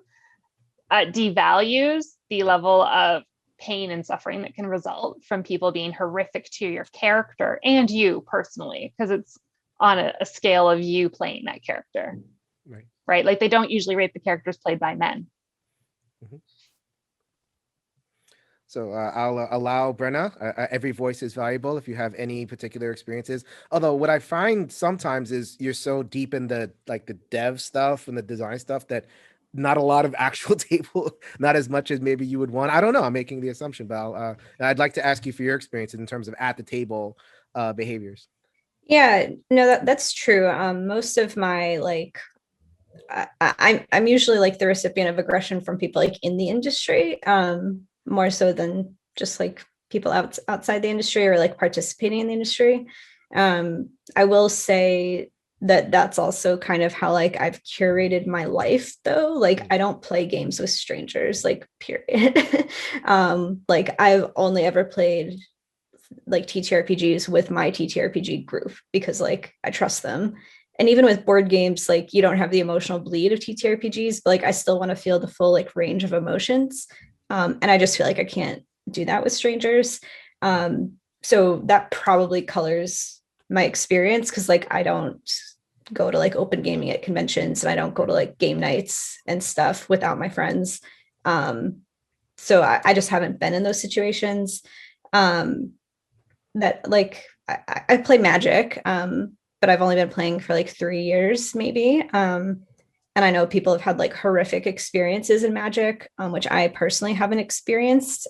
devalues the level of pain and suffering that can result from people being horrific to your character and you personally, because it's on a scale of you playing that character. Right? Like they don't usually rape the characters played by men. So I'll allow Brenna. Every voice is valuable if you have any particular experiences. Although what I find sometimes is you're so deep in the dev stuff and the design stuff that not a lot of actual table, not as much as maybe you would want. I don't know. I'm making the assumption, but I'd like to ask you for your experiences in terms of at the table behaviors. Yeah, no, that's true. Most of my I'm usually like the recipient of aggression from people like in the industry. More so than just like people outside the industry or like participating in the industry. I will say that that's also kind of how like I've curated my life though. Like I don't play games with strangers, like period. Like I've only ever played like TTRPGs with my TTRPG group because like I trust them. And even with board games, like you don't have the emotional bleed of TTRPGs, but like I still want to feel the full like range of emotions. And I just feel like I can't do that with strangers. So that probably colors my experience because like I don't go to like open gaming at conventions, and I don't go to like game nights and stuff without my friends. So I just haven't been in those situations. That like I play Magic, but I've only been playing for like 3 years maybe. And I know people have had like horrific experiences in Magic, which I personally haven't experienced,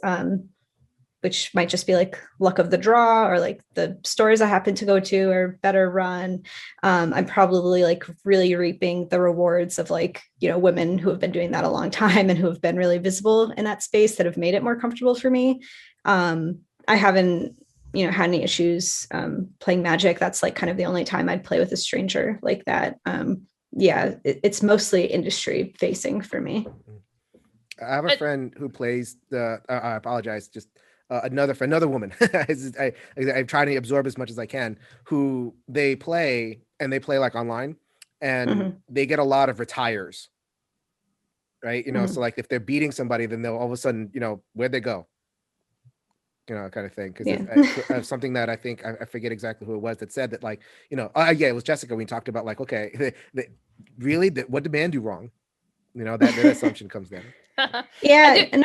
which might just be like luck of the draw, or like the stores I happen to go to are better run. I'm probably like really reaping the rewards of like, you know, women who have been doing that a long time and who have been really visible in that space that have made it more comfortable for me. I haven't, you know, had any issues playing Magic. That's like kind of the only time I'd play with a stranger like that. Yeah, it's mostly industry facing for me. I have a friend who plays I apologize, just another woman. I'm trying to absorb as much as I can, who they play like online, and they get a lot of retires, right? You know, so like if they're beating somebody, then they'll all of a sudden, you know, where'd they go? You know, kind of thing. Because something that I think I forget exactly who it was that said that, like, you know, yeah, it was Jessica. We talked about like, okay, really, what did man do wrong? You know, that assumption comes there. Yeah, no,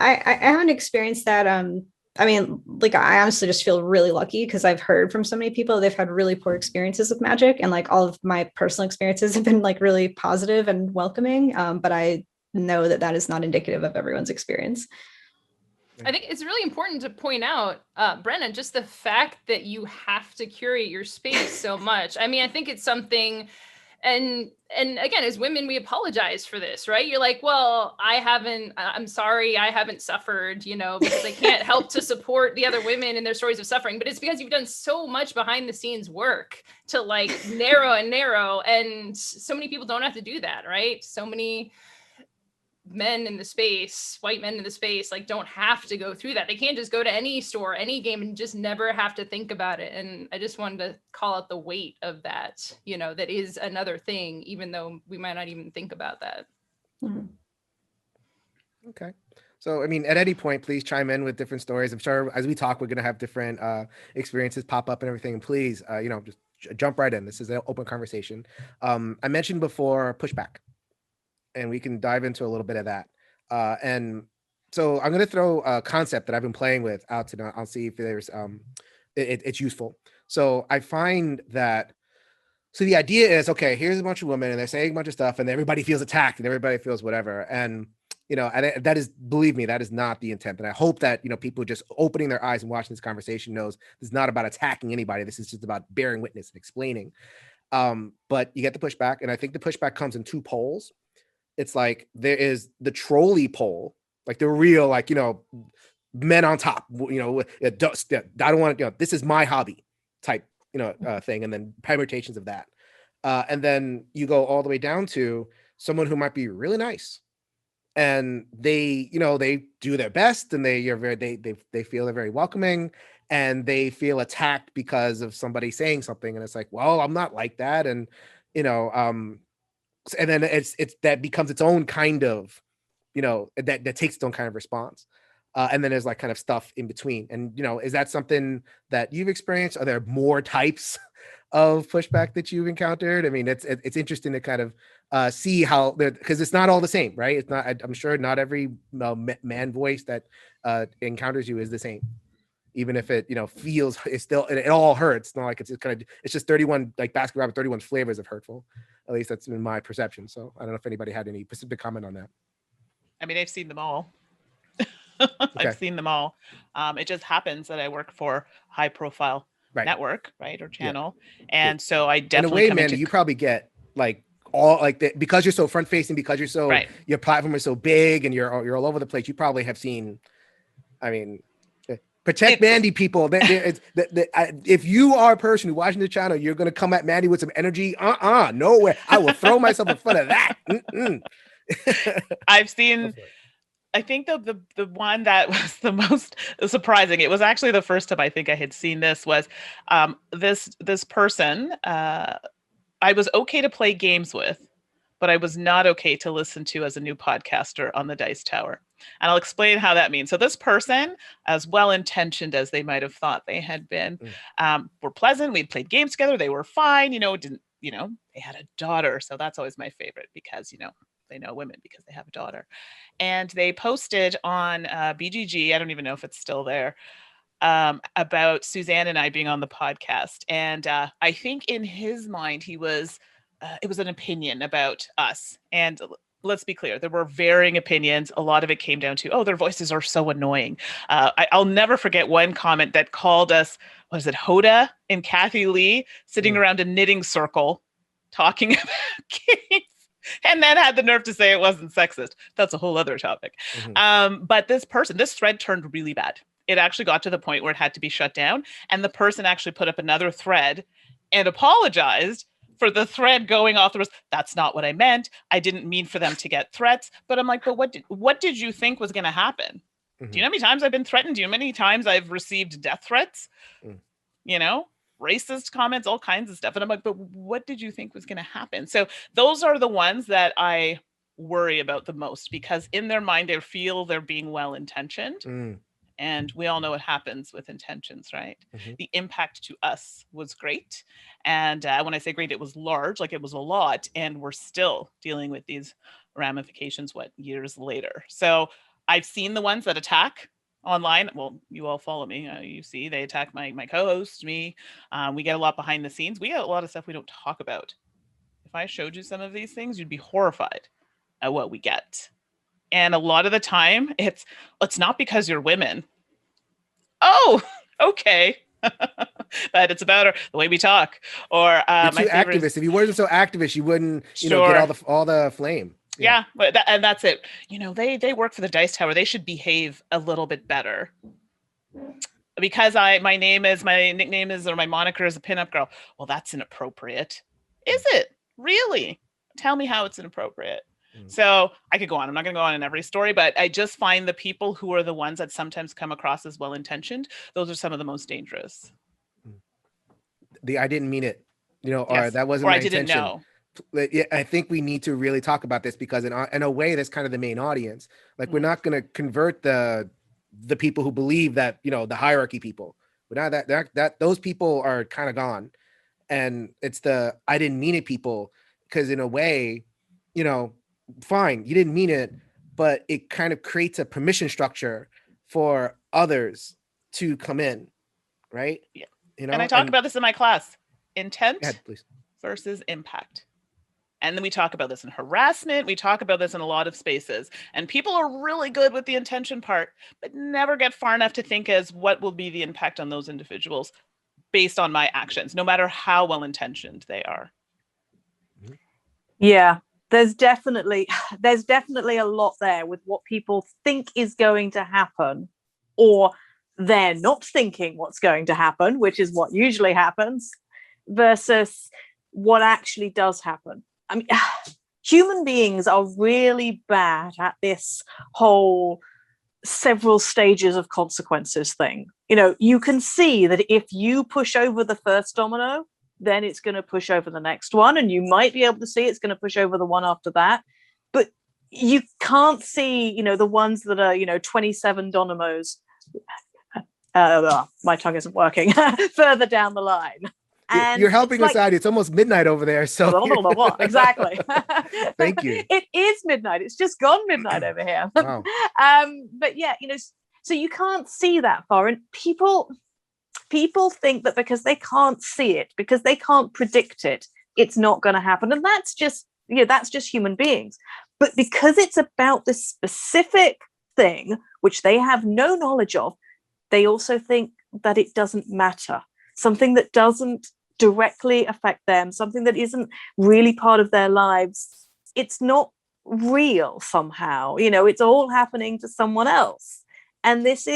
I haven't experienced that. I mean, like, I honestly just feel really lucky because I've heard from so many people they've had really poor experiences with Magic, and like all of my personal experiences have been like really positive and welcoming. But I know that is not indicative of everyone's experience. I think it's really important to point out, Brenna, just the fact that you have to curate your space so much. I mean, I think it's something, and again, as women, we apologize for this, right? You're like, well, I'm sorry, I haven't suffered, you know, because I can't help to support the other women in their stories of suffering. But it's because you've done so much behind the scenes work to like narrow, and so many people don't have to do that, right? So many men in the space, white men in the space, like don't have to go through that. They can't just go to any store, any game, and just never have to think about it. And I just wanted to call out the weight of that, you know, that is another thing, even though we might not even think about that. Okay. So, I mean, at any point, please chime in with different stories. I'm sure as we talk, we're going to have different experiences pop up and everything. And please, you know, just jump right in. This is an open conversation. I mentioned before pushback, and we can dive into a little bit of that. And so I'm going to throw a concept that I've been playing with out to, I'll see if there's, it's useful. So I find that, so the idea is, okay, here's a bunch of women and they're saying a bunch of stuff and everybody feels attacked and everybody feels whatever. And, you know, and that is, believe me, that is not the intent. And I hope that, you know, people just opening their eyes and watching this conversation knows this is not about attacking anybody. This is just about bearing witness and explaining. But you get the pushback. And I think the pushback comes in two poles. It's like there is the trolley pole, like the real, like, you know, men on top, you know, I don't want to, you know, this is my hobby type, you know, thing. And then permutations of that. And then you go all the way down to someone who might be really nice and they, you know, they do their best and they feel they're very welcoming and they feel attacked because of somebody saying something. And it's like, well, I'm not like that. And, you know, and then it's that becomes its own kind of, you know, that takes its own kind of response. And then there's like kind of stuff in between. And, you know, is that something that you've experienced? Are there more types of pushback that you've encountered? I mean, it's interesting to kind of see how, because it's not all the same, right? It's not, I'm sure not every man voice that encounters you is the same. Even if it, you know, feels, it's still, it all hurts. It's not like it's kind of, it's just 31, like Baskin Robbins, 31 flavors of hurtful. At least that's in my perception. So I don't know if anybody had any specific comment on that. I mean, I've seen them all. Okay. I've seen them all. It just happens that I work for high profile network, right, or channel. And so I definitely, in a way, Mandy, you probably get like all like that because you're so front facing, because you're so, your platform is so big and you're all over the place. You probably have seen, I mean, protect Mandy, people. If you are a person who watching the channel, you're going to come at Mandy with some energy. Nowhere. I will throw myself in front of that. I've seen, I think the one that was the most surprising, it was actually the first time I think I had seen this, was this person I was okay to play games with, but I was not okay to listen to as a new podcaster on the Dice Tower. And I'll explain how that means. So this person, as well-intentioned as they might have thought they had been, were pleasant. We'd played games together. They were fine. You know, didn't they had a daughter. So that's always my favorite because, they know women because they have a daughter. And they posted on BGG, I don't even know if it's still there, about Suzanne and I being on the podcast. And I think in his mind, it was an opinion about us. And let's be clear, there were varying opinions. A lot of it came down to, oh, their voices are so annoying. I'll never forget one comment that called us, was it Hoda and Kathy Lee sitting around a knitting circle talking about games, and then had the nerve to say it wasn't sexist. That's a whole other topic. But this thread turned really bad. It actually got to the point where it had to be shut down. And the person actually put up another thread and apologized for the thread going off the rails. That's not what I meant. I didn't mean for them to get threats. But I'm like, but what did you think was going to happen? Do you know how many times I've been threatened? Do you know how many times I've received death threats? Racist comments, all kinds of stuff. And I'm like, but what did you think was going to happen? So those are the ones that I worry about the most, because in their mind, they feel they're being well-intentioned. And we all know what happens with intentions, right? The impact to us was great. And when I say great, it was large, like it was a lot. And we're still dealing with these ramifications, years later. So I've seen the ones that attack online. Well, you all follow me. You see, they attack my co-host, me. We get a lot behind the scenes. We get a lot of stuff we don't talk about. If I showed you some of these things, you'd be horrified at what we get. And a lot of the time, it's not because you're women. Oh, okay. But it's about the way we talk. Or you're too activist. If you weren't so activist, you wouldn't, get all the flame. Yeah, but and that's it. They work for the Dice Tower. They should behave a little bit better. Because my nickname is, or my moniker is a pinup girl. Well, that's inappropriate. Is it? Really? Tell me how it's inappropriate. So I could go on. I'm not going to go on in every story, but I just find the people who are the ones that sometimes come across as well-intentioned, those are some of the most dangerous. I didn't mean it, or that wasn't my intention. I didn't know. Yeah, I think we need to really talk about this because in a way, that's kind of the main audience. Like we're not going to convert the people who believe that, the hierarchy people. But now that those people are kind of gone. And it's the I didn't mean it people, because in a way, fine, you didn't mean it, but it kind of creates a permission structure for others to come in, right? Yeah. And I talk about this in my class. Intent versus impact. And then we talk about this in harassment. We talk about this in a lot of spaces. And people are really good with the intention part, but never get far enough to think as what will be the impact on those individuals based on my actions, no matter how well-intentioned they are. Yeah. There's definitely a lot there with what people think is going to happen, or they're not thinking what's going to happen, which is what usually happens, versus what actually does happen. I mean, human beings are really bad at this whole several stages of consequences thing. You can see that if you push over the first domino, then it's going to push over the next one. And you might be able to see it's going to push over the one after that. But you can't see, the ones that are, 27 dominoes. My tongue isn't working. Further down the line. And you're helping us out. It's almost midnight over there. So exactly. Thank you. It is midnight. It's just gone midnight over here. Wow. But yeah, so you can't see that far. And people think that because they can't see it, because they can't predict it, it's not going to happen. And that's just human beings. But because it's about this specific thing, which they have no knowledge of, they also think that it doesn't matter. Something that doesn't directly affect them, something that isn't really part of their lives, it's not real somehow. It's all happening to someone else. And this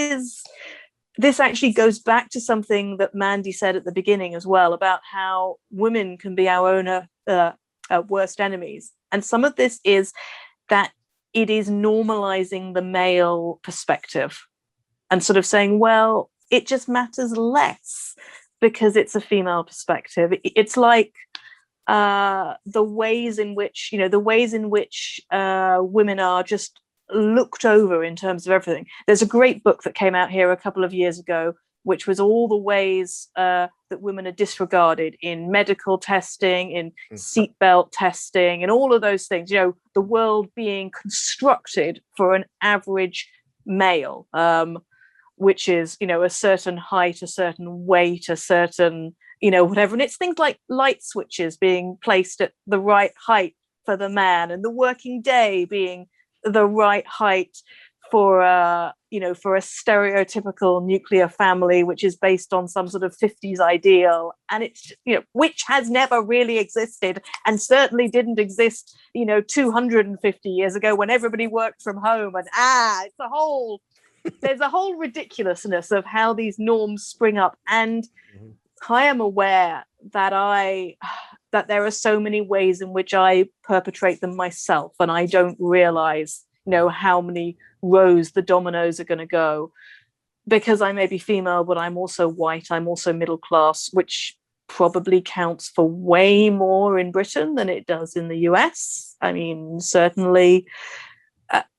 actually goes back to something that Mandi said at the beginning as well, about how women can be our own worst enemies. And some of this is that it is normalizing the male perspective and sort of saying, well, it just matters less because it's a female perspective. It's like the ways in which women are just looked over in terms of everything. There's a great book that came out here a couple of years ago which was all the ways that women are disregarded in medical testing, in seatbelt testing, and all of those things. You know, the world being constructed for an average male, which is, you know, a certain height, a certain weight, a certain, you know, whatever. And it's things like light switches being placed at the right height for the man, and the working day being the right height for you know, for a stereotypical nuclear family, which is based on some sort of 50s ideal, and it's, you know, which has never really existed, and certainly didn't exist, you know, 250 years ago when everybody worked from home. And there's a whole ridiculousness of how these norms spring up. And I am aware that there are so many ways in which I perpetrate them myself, and I don't realize, you know, how many rows the dominoes are going to go, because I may be female, but I'm also white, I'm also middle class, which probably counts for way more in Britain than it does in the US. I mean, certainly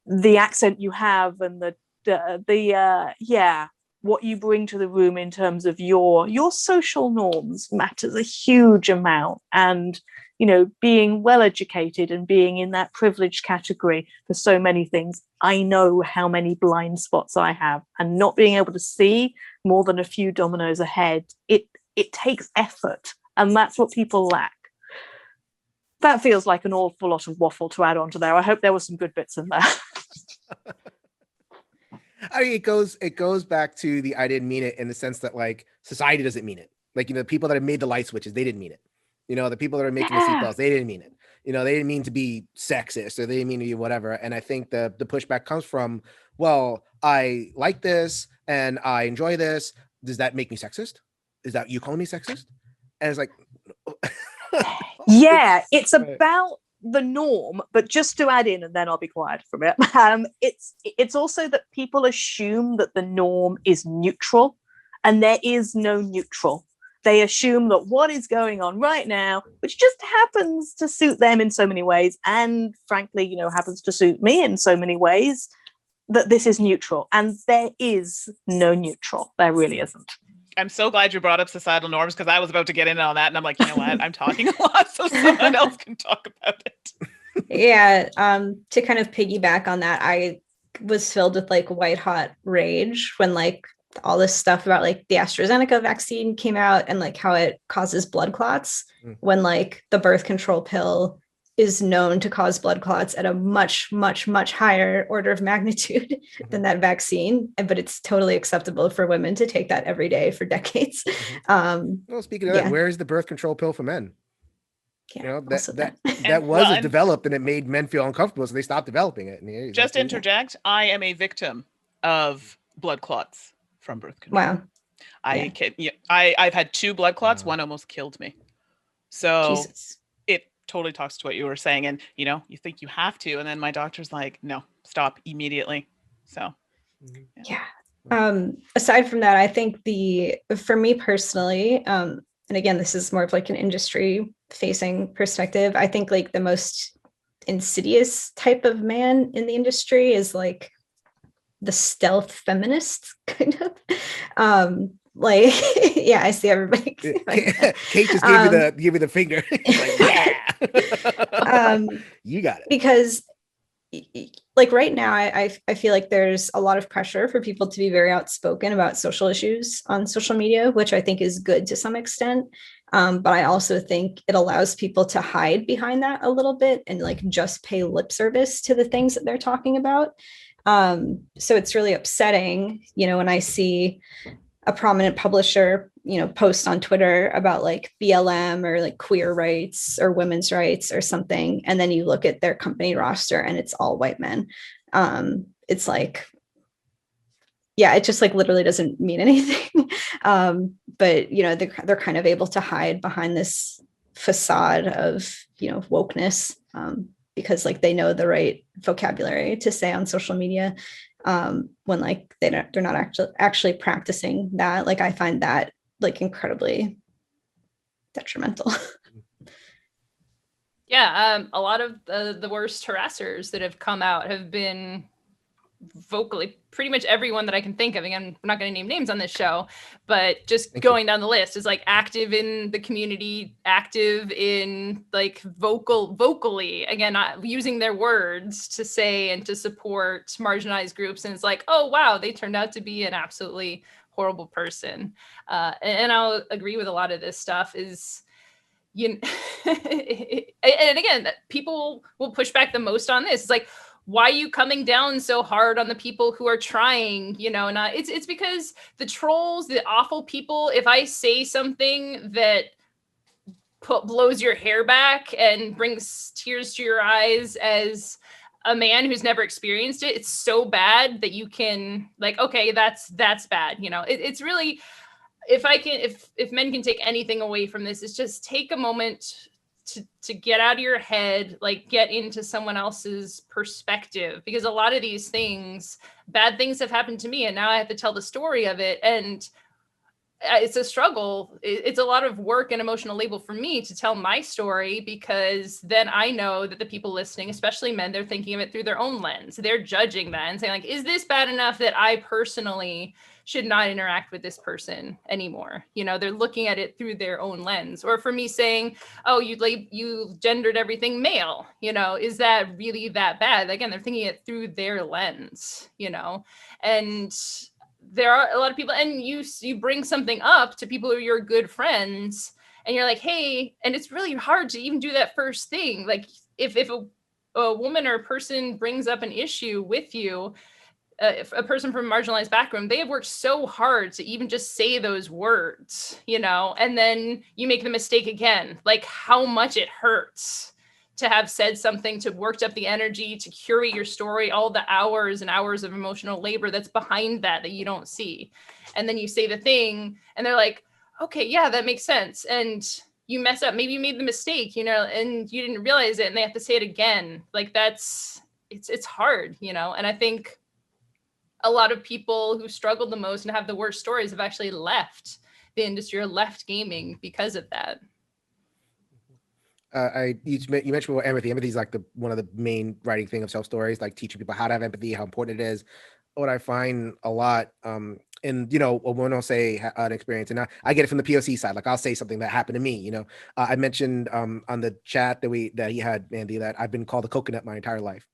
the accent you have, and what you bring to the room in terms of your social norms matters a huge amount. And, you know, being well educated and being in that privileged category for so many things, I know how many blind spots I have, and not being able to see more than a few dominoes ahead, it takes effort, and that's what people lack. That feels like an awful lot of waffle to add on to there. I hope there were some good bits in there. I mean, it goes back to the I didn't mean it, in the sense that, like, society doesn't mean it. Like, you know, the people that have made the light switches, they didn't mean it. You know, the people that are making the seatbelts, they didn't mean it. You know, they didn't mean to be sexist, or they didn't mean to be whatever. And I think the pushback comes from, well, I like this and I enjoy this. Does that make me sexist? Is that you calling me sexist? And it's like, yeah, it's about the norm. But just to add in, and then I'll be quiet for a minute, it's also that people assume that the norm is neutral, and there is no neutral. They assume that what is going on right now, which just happens to suit them in so many ways, and frankly, you know, happens to suit me in so many ways, that this is neutral. And there is no neutral. There really isn't. I'm so glad you brought up societal norms, because I was about to get in on that, and I'm like, you know what? I'm talking a lot, so someone else can talk about it. Yeah. To kind of piggyback on that, I was filled with like white hot rage when like all this stuff about like the AstraZeneca vaccine came out, and like how it causes blood clots, when like the birth control pill is known to cause blood clots at a much, much, much higher order of magnitude than that vaccine. But it's totally acceptable for women to take that every day for decades. Well, speaking of that, where is the birth control pill for men? Yeah, you know, that was developed, and it made men feel uncomfortable, so they stopped developing it. And just interject, I am a victim of blood clots from birth control. Wow. I've had 2 blood clots. One almost killed me. So Jesus. It totally talks to what you were saying. And, you know, you think you have to, and then my doctor's like, no, stop immediately. So, yeah. Aside from that, I think for me personally, and again, this is more of like an industry facing perspective, I think like the most insidious type of man in the industry is like the stealth feminist kind of. Like, yeah, I see everybody. Kate just gave you the finger. Like, yeah. You got it. Because like right now, I feel like there's a lot of pressure for people to be very outspoken about social issues on social media, which I think is good to some extent. But I also think it allows people to hide behind that a little bit and like just pay lip service to the things that they're talking about. So it's really upsetting, you know, when I see a prominent publisher, you know, post on Twitter about like BLM or like queer rights or women's rights or something, and then you look at their company roster and it's all white men. It's like, yeah, it just like literally doesn't mean anything. But you know, they're kind of able to hide behind this facade of, you know, wokeness, because like they know the right vocabulary to say on social media. When like they're not actually practicing that. Like I find that like incredibly detrimental. Yeah, a lot of the worst harassers that have come out have been vocally, pretty much everyone that I can think of. Again, we're not going to name names on this show, but just going down the list is like active in the community, active in like vocally, again, not using their words to say and to support marginalized groups. And it's like, oh, wow, they turned out to be an absolutely horrible person. And I'll agree with a lot of this stuff is, and again, people will push back the most on this. It's like, why are you coming down so hard on the people who are trying, and it's because the trolls, the awful people, if I say something that blows your hair back and brings tears to your eyes as a man who's never experienced it, it's so bad that you can like, okay, that's bad. It's really, if men can take anything away from this, it's just take a moment to get out of your head, like get into someone else's perspective, because a lot of these things, bad things have happened to me, and now I have to tell the story of it. And it's a struggle. It's a lot of work and emotional labor for me to tell my story, because then I know that the people listening, especially men, they're thinking of it through their own lens. They're judging that and saying like, is this bad enough that I personally should not interact with this person anymore? They're looking at it through their own lens. Or for me saying, oh, you gendered everything male, is that really that bad? Again, they're thinking it through their lens, and there are a lot of people, and you bring something up to people who are your good friends, and you're like, hey, and it's really hard to even do that first thing. Like if a woman or a person brings up an issue with you, if a person from a marginalized background, they have worked so hard to even just say those words, and then you make the mistake again, like how much it hurts to have said something, to worked up the energy, to curate your story, all the hours and hours of emotional labor that's behind that you don't see. And then you say the thing and they're like, okay, yeah, that makes sense. And you mess up, maybe you made the mistake, and you didn't realize it, and they have to say it again. Like it's hard, and I think a lot of people who struggled the most and have the worst stories have actually left the industry or left gaming because of that. You mentioned about empathy. Empathy is like one of the main writing thing of self-stories, like teaching people how to have empathy, how important it is. What I find a lot, and when I'll say an experience, and I get it from the POC side. Like I'll say something that happened to me. I mentioned on the chat that he had, Mandy, that I've been called a coconut my entire life.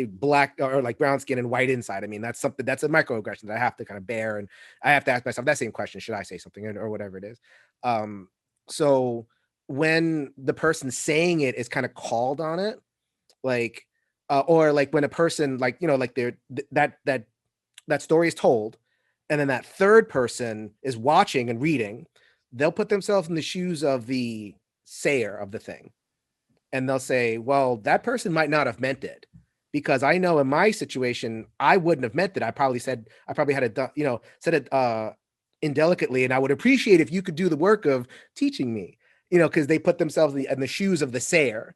Black or like brown skin and white inside. I mean, that's a microaggression that I have to kind of bear, and I have to ask myself that same question: should I say something or whatever it is? So when the person saying it is kind of called on it, like, or like when a person like, like that story is told, and then that third person is watching and reading, they'll put themselves in the shoes of the sayer of the thing. And they'll say, well, that person might not have meant it, because I know in my situation, I wouldn't have meant it. I probably had it, said it indelicately, and I would appreciate if you could do the work of teaching me. Because they put themselves in the shoes of the sayer.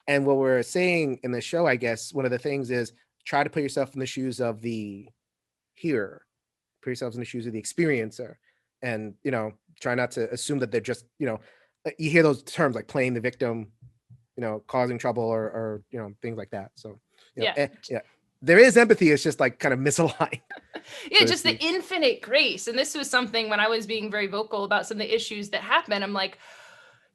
And what we're saying in the show, I guess, one of the things is try to put yourself in the shoes of the hearer, put yourselves in the shoes of the experiencer, and, try not to assume that they're just, you hear those terms like playing the victim, causing trouble or things like that. So, yeah. There is empathy. It's just like kind of misaligned. Yeah, just the infinite grace. And this was something when I was being very vocal about some of the issues that happen. I'm like,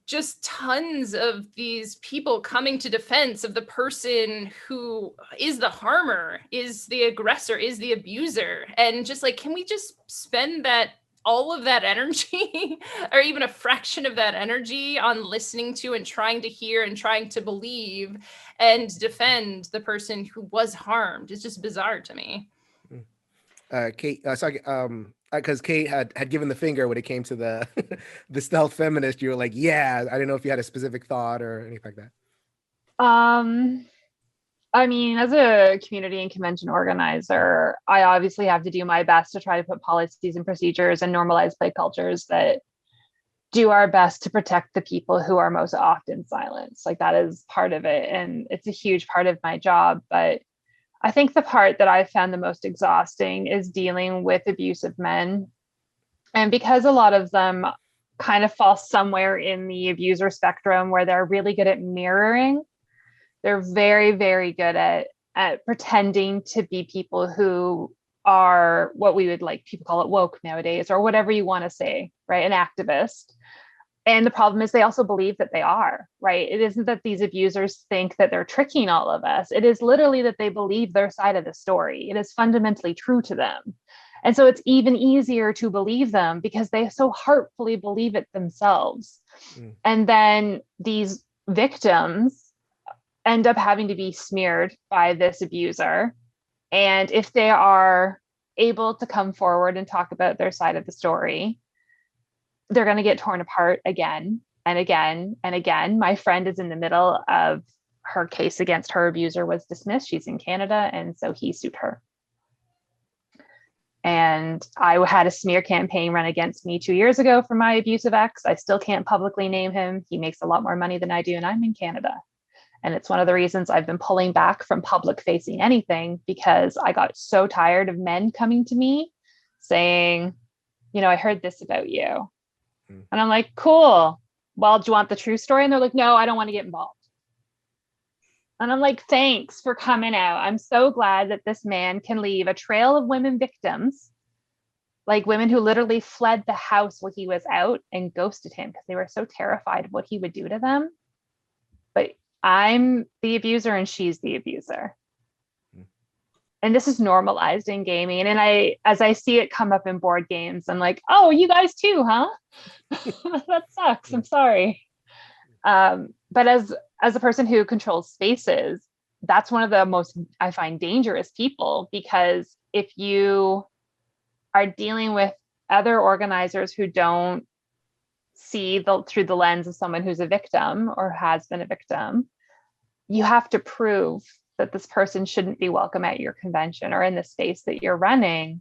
just tons of these people coming to defense of the person who is the harmer, is the aggressor, is the abuser. And just like, can we just spend all of that energy or even a fraction of that energy on listening to and trying to hear and trying to believe and defend the person who was harmed? It's just bizarre to me. Kate, because Kate had given the finger when it came to the the stealth feminist. You were like, yeah, I didn't know if you had a specific thought or anything like that. I mean, as a community and convention organizer, I obviously have to do my best to try to put policies and procedures and normalize play cultures that do our best to protect the people who are most often silenced. Like that is part of it. And it's a huge part of my job. But I think the part that I found the most exhausting is dealing with abusive men. And because a lot of them kind of fall somewhere in the abuser spectrum where they're really good at mirroring, they're very, very good at at pretending to be people who are what we would like, people call it woke nowadays, or whatever you want to say, right? An activist. And the problem is they also believe that they are, right? It isn't that these abusers think that they're tricking all of us. It is literally that they believe their side of the story. It is fundamentally true to them. And so it's even easier to believe them because they so heartfully believe it themselves. And then these victims end up having to be smeared by this abuser. And if they are able to come forward and talk about their side of the story, they're going to get torn apart again and again and again. My friend is in the middle of her case against her abuser was dismissed. She's in Canada, and so he sued her. And I had a smear campaign run against me 2 years ago for my abusive ex. I still can't publicly name him. He makes a lot more money than I do, and I'm in Canada. And it's one of the reasons I've been pulling back from public facing anything, because I got so tired of men coming to me saying, you know, I heard this about you. And I'm like, cool. Well, do you want the true story? And they're like, no, I don't want to get involved. And I'm like, thanks for coming out. I'm so glad that this man can leave a trail of women victims, like women who literally fled the house while he was out and ghosted him because they were so terrified of what he would do to them. But I'm the abuser and she's the abuser. And this is normalized in gaming. And as I see it come up in board games, I'm like, oh, you guys too, huh? That sucks. I'm sorry. But as a person who controls spaces, that's one of the most, I find, dangerous people, because if you are dealing with other organizers who don't see through the lens of someone who's a victim or has been a victim, you have to prove that this person shouldn't be welcome at your convention or in the space that you're running.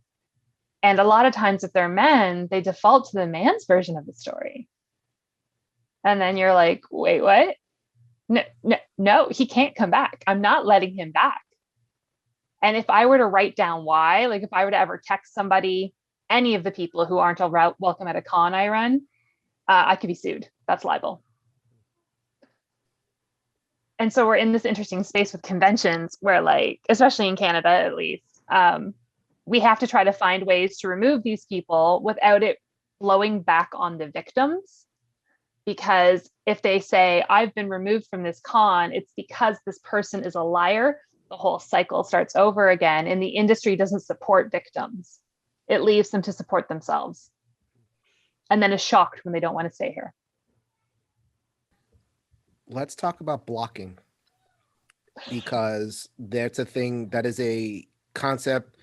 And a lot of times if they're men, they default to the man's version of the story. And then you're like, wait, what? No, he can't come back. I'm not letting him back. And if I were to write down why, like if I were to ever text somebody, any of the people who aren't welcome at a con I run, I could be sued. That's libel. And so we're in this interesting space with conventions where, like, especially in Canada, at least, we have to try to find ways to remove these people without it blowing back on the victims. Because if they say, I've been removed from this con, it's because this person is a liar. The whole cycle starts over again, and the industry doesn't support victims. It leaves them to support themselves, and then is shocked when they don't want to stay here. Let's talk about blocking, because that's a thing, that is a concept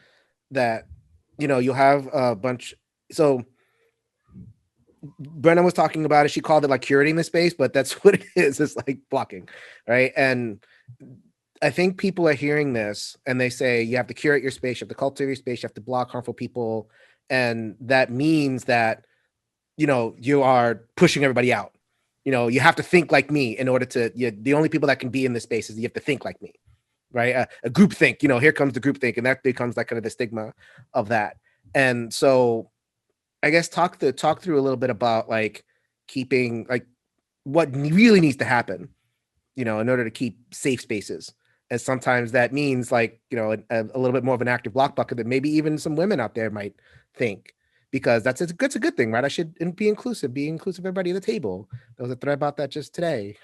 that, you know, you'll have a bunch. So Brenna was talking about it. She called it like curating the space, but that's what it is. It's like blocking, right? And I think people are hearing this and they say, you have to curate your space, you have to cultivate your space, you have to block harmful people. And that means that, you know, you are pushing everybody out. You know, you have to think like me in order to, the only people that can be in this space is you have to think like me, right? A group think, you know, here comes the group think, and that becomes like kind of the stigma of that. And so I guess talk through a little bit about like keeping, like what really needs to happen, you know, in order to keep safe spaces. And sometimes that means like, you know, a little bit more of an active block bucket that maybe even some women out there might think, because it's a good thing, right? I should be inclusive of everybody at the table. There was a thread about that just today,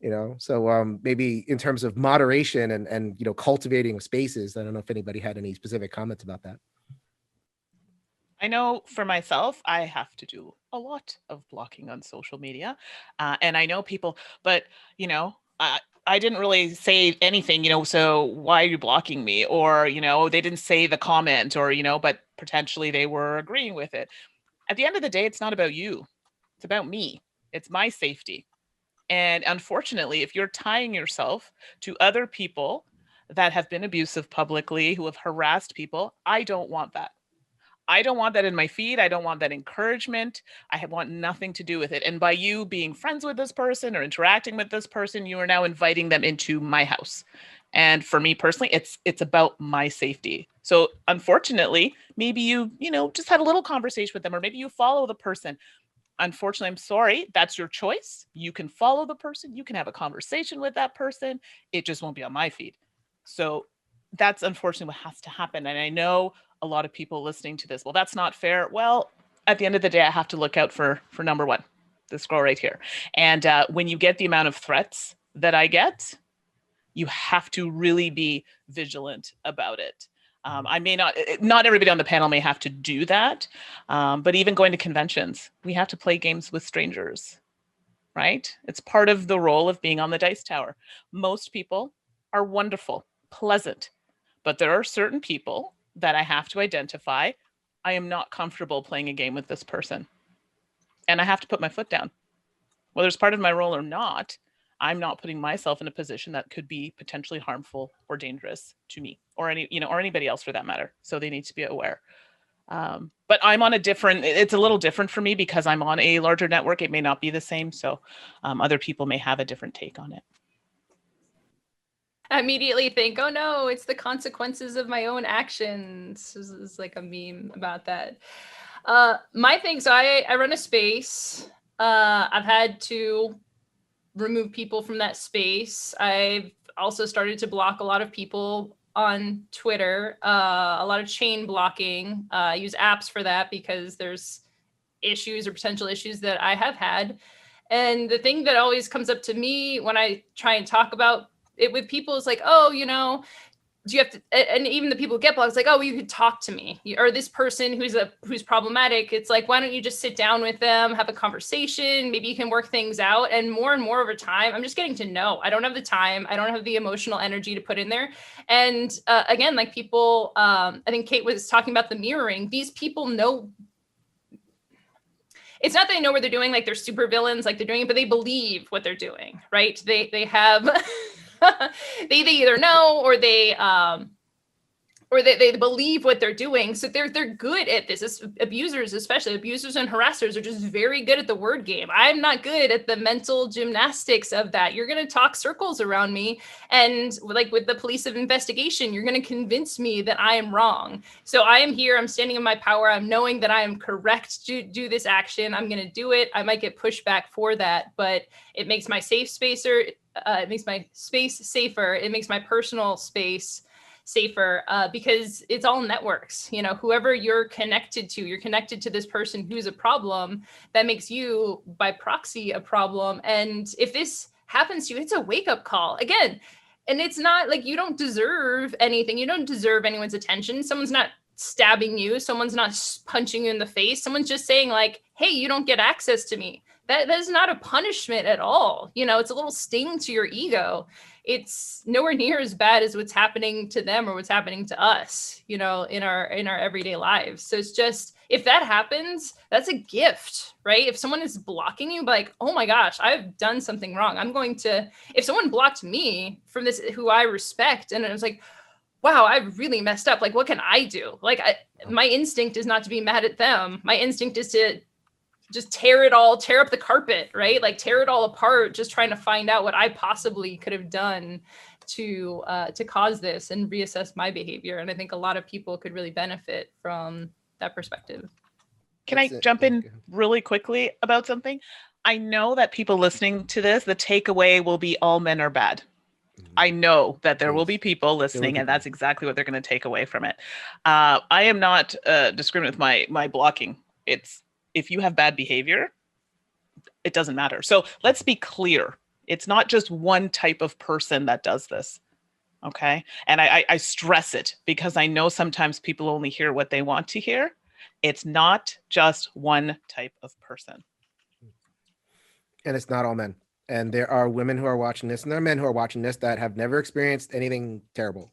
you know? So maybe in terms of moderation and, you know, cultivating spaces, I don't know if anybody had any specific comments about that. I know for myself, I have to do a lot of blocking on social media. And I know people, but, you know, I didn't really say anything, you know, so why are you blocking me? Or, you know, they didn't say the comment, or, you know, but potentially they were agreeing with it. At the end of the day, it's not about you. It's about me. It's my safety. And unfortunately, if you're tying yourself to other people that have been abusive publicly, who have harassed people, I don't want that. I don't want that in my feed. I don't want that encouragement. I want nothing to do with it. And by you being friends with this person or interacting with this person, you are now inviting them into my house. And for me personally, it's about my safety. So unfortunately, maybe you know, just had a little conversation with them, or maybe you follow the person. Unfortunately, I'm sorry, that's your choice. You can follow the person. You can have a conversation with that person. It just won't be on my feed. So that's unfortunately what has to happen. And I know a lot of people listening to this, well, that's not fair. Well, at the end of the day, I have to look out for number one, this girl right here. And when you get the amount of threats that I get, you have to really be vigilant about it. I may not everybody on the panel may have to do that, but even going to conventions, we have to play games with strangers, right? It's part of the role of being on the dice tower. Most people are wonderful, pleasant, but there are certain people that I have to identify. I am not comfortable playing a game with this person. And I have to put my foot down. Whether it's part of my role or not, I'm not putting myself in a position that could be potentially harmful or dangerous to me or or anybody else for that matter. So they need to be aware. But I'm on it's a little different for me because I'm on a larger network. It may not be the same. So other people may have a different take on it. I immediately think, oh no, it's the consequences of my own actions. It's like a meme about that. My thing, so I run a space. I've had to remove people from that space. I've also started to block a lot of people on Twitter, a lot of chain blocking. I use apps for that because there's issues or potential issues that I have had. And the thing that always comes up to me when I try and talk about it with people is like, oh, do you have to, and even the people who get blocked, it's like, oh, you could talk to me, or this person who's problematic. It's like, why don't you just sit down with them, have a conversation? Maybe you can work things out. And more over time, I'm just getting to know. I don't have the time. I don't have the emotional energy to put in there. And again, like people, I think Kate was talking about the mirroring. These people know. It's not that they know what they're doing, like they're super villains, like they're doing it, but they believe what they're doing, right? They have. they either know or they believe what they're doing. So they're good at this. Abusers, especially abusers and harassers, are just very good at the word game. I'm not good at the mental gymnastics of that. You're going to talk circles around me. And like with the police of investigation, you're going to convince me that I am wrong. So I am here. I'm standing in my power. I'm knowing that I am correct to do this action. I'm going to do it. I might get pushback for that, but it makes my safe spacer. It makes my space safer. It makes my personal space safer because it's all networks. Whoever you're connected to this person who's a problem. That makes you by proxy a problem. And if this happens to you, it's a wake-up call again. And it's not like you don't deserve anything. You don't deserve anyone's attention. Someone's not stabbing you. Someone's not punching you in the face. Someone's just saying like, hey, you don't get access to me. That is not a punishment at all. It's a little sting to your ego. It's nowhere near as bad as what's happening to them or what's happening to us, in our everyday lives. So it's just, if that happens, that's a gift, right? If someone is blocking you, like, oh my gosh, I've done something wrong. If someone blocked me from this, who I respect, and it was like, wow, I've really messed up. Like, what can I do? Like, my instinct is not to be mad at them. My instinct is to just tear up the carpet, right? Like tear it all apart, just trying to find out what I possibly could have done to cause this and reassess my behavior. And I think a lot of people could really benefit from that perspective. Can I jump in really quickly about something? I know that people listening to this, the takeaway will be all men are bad. I know that there will be people listening, and that's exactly what they're going to take away from it. I am not discriminate with my blocking. It's, if you have bad behavior, it doesn't matter. So let's be clear. It's not just one type of person that does this. Okay. And I stress it because I know sometimes people only hear what they want to hear. It's not just one type of person. And it's not all men. And there are women who are watching this, and there are men who are watching this that have never experienced anything terrible.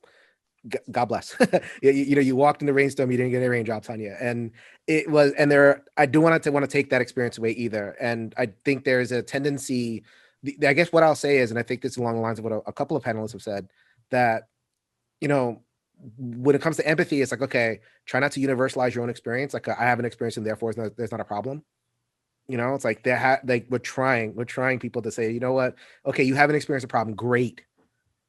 God bless. You walked in the rainstorm, you didn't get any raindrops on you. And it was, and I do want to take that experience away either. And I think there's a tendency, I guess what I'll say is, and I think this is along the lines of what a couple of panelists have said, that, when it comes to empathy, it's like, okay, try not to universalize your own experience. Like, I have an experience and therefore there's not a problem. It's like we're trying people to say, you know what? Okay, you haven't experienced a problem. Great.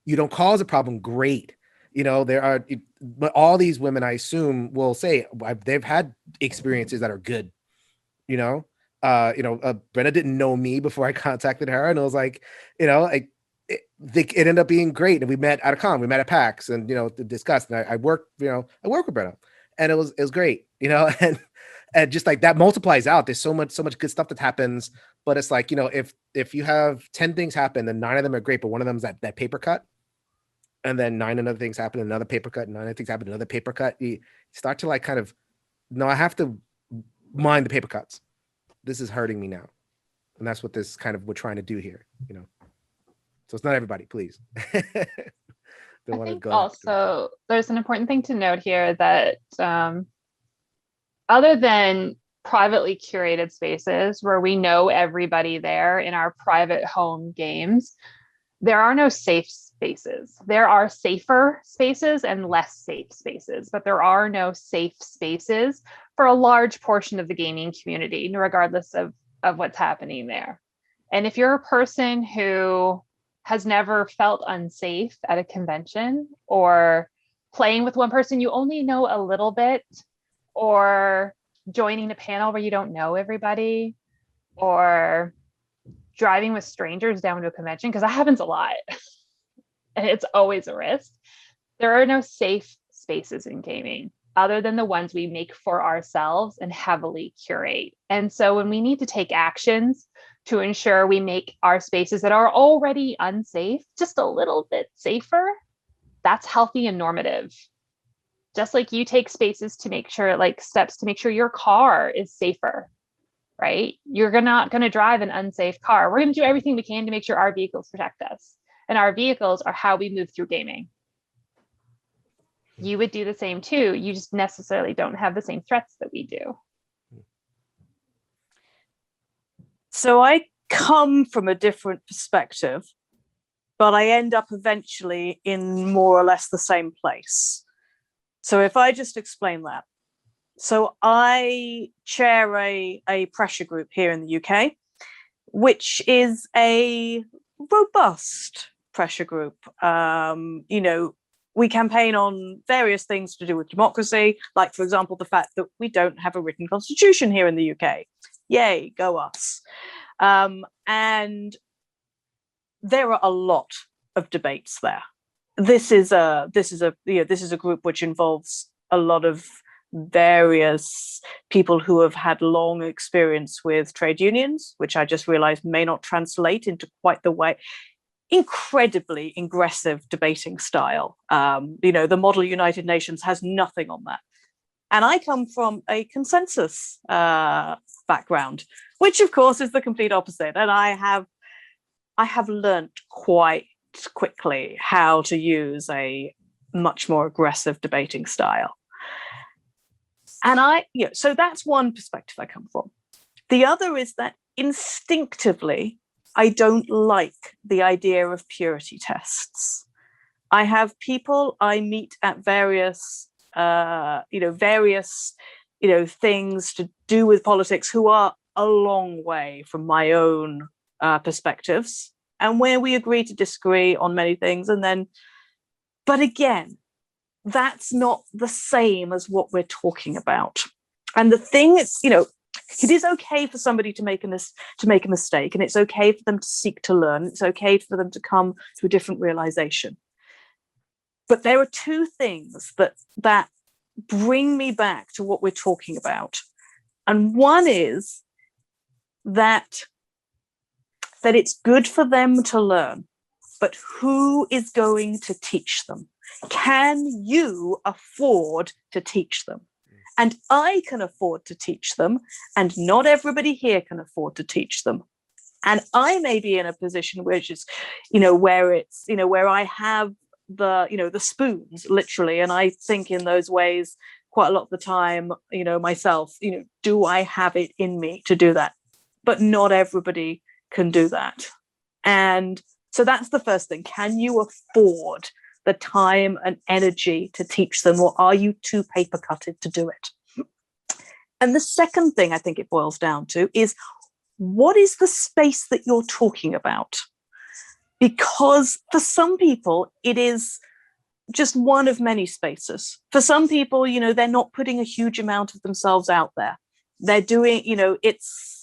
You don't cause a problem. Great. But all these women, I assume, will say they've had experiences that are good. Brenna didn't know me before I contacted her, and it was like, it ended up being great. And we met at a con, we met at PAX, and, you know, discussed. And I work with Brenna, and it was great, you know, and just like that multiplies out. There's so much good stuff that happens, but it's like, you know, if you have 10 things happen, then 9 of them are great, but one of them is that paper cut, and then 9 other things happen, another paper cut, 9 other things happen, another paper cut. You start to like kind of, no, I have to mind the paper cuts. This is hurting me now. And that's what this kind of we're trying to do here, you know. So it's not everybody, please. I think also there's an important thing to note here that other than privately curated spaces where we know everybody there in our private home games, there are no safe spaces. There are safer spaces and less safe spaces, but there are no safe spaces for a large portion of the gaming community, regardless of what's happening there. And if you're a person who has never felt unsafe at a convention, or playing with one person you only know a little bit, or joining a panel where you don't know everybody, or driving with strangers down to a convention, because that happens a lot and it's always a risk. There are no safe spaces in gaming other than the ones we make for ourselves and heavily curate. And so when we need to take actions to ensure we make our spaces that are already unsafe just a little bit safer, that's healthy and normative. Just like you take spaces to make sure, like steps to make sure your car is safer, right? You're not going to drive an unsafe car. We're going to do everything we can to make sure our vehicles protect us. And our vehicles are how we move through gaming. You would do the same too. You just necessarily don't have the same threats that we do. So I come from a different perspective, but I end up eventually in more or less the same place. So if I just explain that. So I chair a pressure group here in the UK, which is a robust pressure group. You know, we campaign on various things to do with democracy, like, for example, the fact that we don't have a written constitution here in the UK. Yay, go us. And there are a lot of debates there. This is a group which involves a lot of various people who have had long experience with trade unions, which I just realized may not translate into quite the way. Incredibly aggressive debating style. You know, the model United Nations has nothing on that. And I come from a consensus background, which of course is the complete opposite. And I have learned quite quickly how to use a much more aggressive debating style. And so that's one perspective I come from. The other is that instinctively, I don't like the idea of purity tests. I have people I meet at various things to do with politics who are a long way from my own perspectives, and where we agree to disagree on many things. But again, that's not the same as what we're talking about. And the thing is, you know, it is okay for somebody to make a mistake, and it's okay for them to seek to learn. It's okay for them to come to a different realization. But there are two things that bring me back to what we're talking about. And one is that it's good for them to learn, but who is going to teach them? Can you afford to teach them? And I can afford to teach them, and not everybody here can afford to teach them. And I may be in a position which is, where I have the spoons, literally, and I think in those ways quite a lot of the time, myself, do I have it in me to do that? But not everybody can do that. And so that's the first thing. Can you afford the time and energy to teach them, or are you too paper cutted to do it? And the second thing I think it boils down to is, what is the space that you're talking about? Because for some people, it is just one of many spaces. For some people, they're not putting a huge amount of themselves out there. They're doing, it's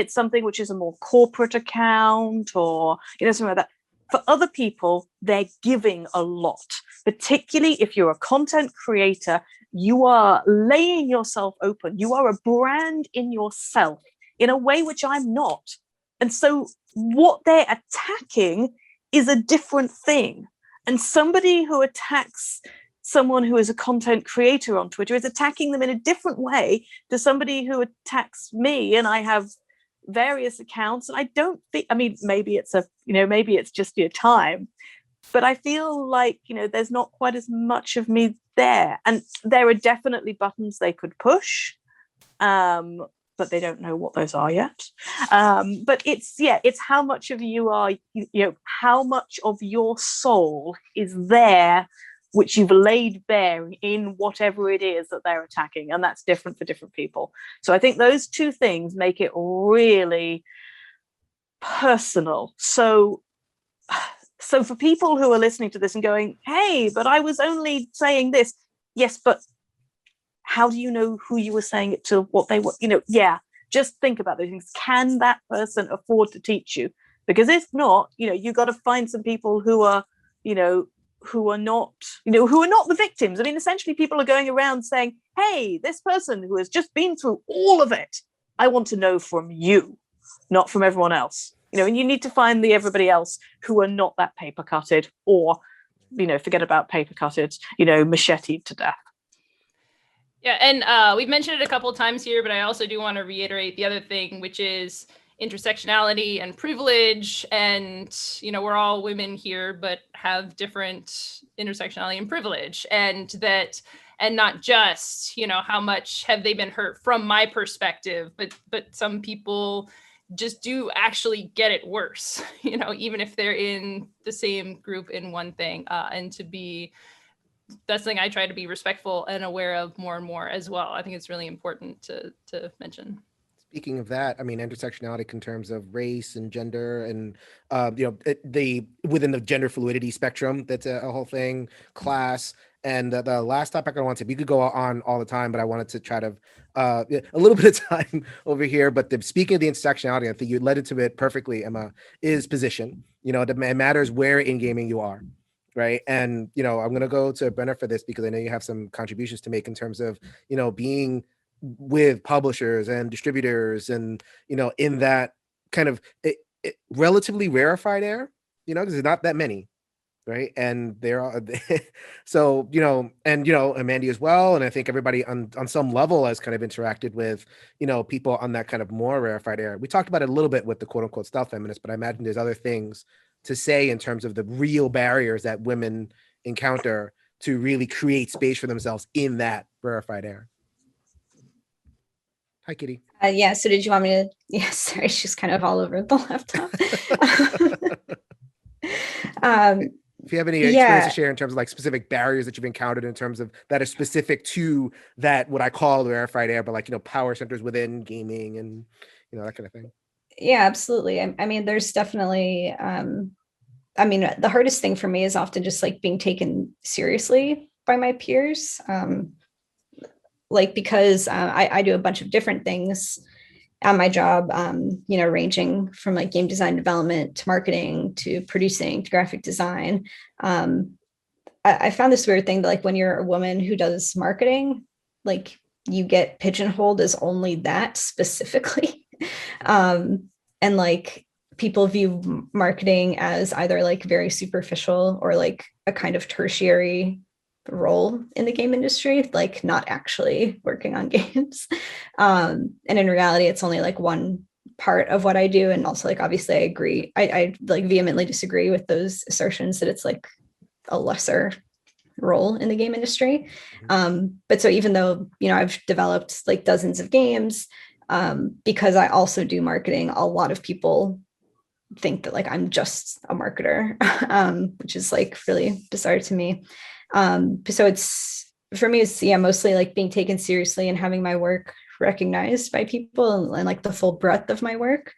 something which is a more corporate account, or, something like that. for other people, they're giving a lot, particularly if you're a content creator. You are laying yourself open. You are a brand in yourself in a way which I'm not. And so what they're attacking is a different thing. And somebody who attacks someone who is a content creator on Twitter is attacking them in a different way to somebody who attacks me. And I have various accounts, and I don't think, I mean, maybe it's just your time, but I feel like, there's not quite as much of me there. And there are definitely buttons they could push, but they don't know what those are yet. But it's how much of you are, how much of your soul is there, which you've laid bare in whatever it is that they're attacking. And that's different for different people. So I think those two things make it really personal. So for people who are listening to this and going, hey, but I was only saying this. Yes, but how do you know who you were saying it to, what they were, just think about those things. Can that person afford to teach you? Because if not, you got to find some people who are, who are not the victims. I mean, essentially people are going around saying, hey, this person who has just been through all of it, I want to know from you, not from everyone else. And you need to find the everybody else who are not that paper cutted, or, forget about paper cutted, macheted to death. Yeah, and we've mentioned it a couple of times here, but I also do want to reiterate the other thing, which is intersectionality and privilege. And, we're all women here, but have different intersectionality and privilege. And not just, how much have they been hurt from my perspective, but some people just do actually get it worse, even if they're in the same group in one thing, and that's something I try to be respectful and aware of more and more as well. I think it's really important to mention. Speaking of that, I mean, intersectionality in terms of race and gender and, within the gender fluidity spectrum, that's a whole thing, class. And the last topic I wanted to, we could go on all the time, but I wanted to try to, a little bit of time over here. But speaking of the intersectionality, I think you led into it perfectly, Emma, is position. It matters where in gaming you are. Right. And, I'm going to go to Brenna for this because I know you have some contributions to make in terms of, being with publishers and distributors and, in that kind of relatively rarefied air, because there's not that many. Right. And there are, so, and Mandi as well. And I think everybody on some level has kind of interacted with, people on that kind of more rarefied air. We talked about it a little bit with the quote unquote stealth feminists, but I imagine there's other things to say in terms of the real barriers that women encounter to really create space for themselves in that rarefied air. Hi, Kitty. Yeah. So did you want me to? Yeah. Sorry, she's kind of all over the laptop. If you have any experience to share in terms of like specific barriers that you've encountered in terms of that are specific to that, what I call the rarefied air, but like, power centers within gaming and, that kind of thing. Yeah, absolutely. I mean, there's definitely, the hardest thing for me is often just like being taken seriously by my peers. Because I do a bunch of different things at my job, ranging from like game design development to marketing to producing to graphic design. I found this weird thing that like when you're a woman who does marketing, like you get pigeonholed as only that specifically. And like people view marketing as either like very superficial or like a kind of tertiary role in the game industry, like not actually working on games. And in reality, it's only like one part of what I do. And also like, obviously I agree. I like vehemently disagree with those assertions that it's like a lesser role in the game industry. But so even though, I've developed like dozens of games, because I also do marketing, a lot of people think that like I'm just a marketer, which is like really bizarre to me. So it's, for me, it's mostly like being taken seriously and having my work recognized by people and like the full breadth of my work.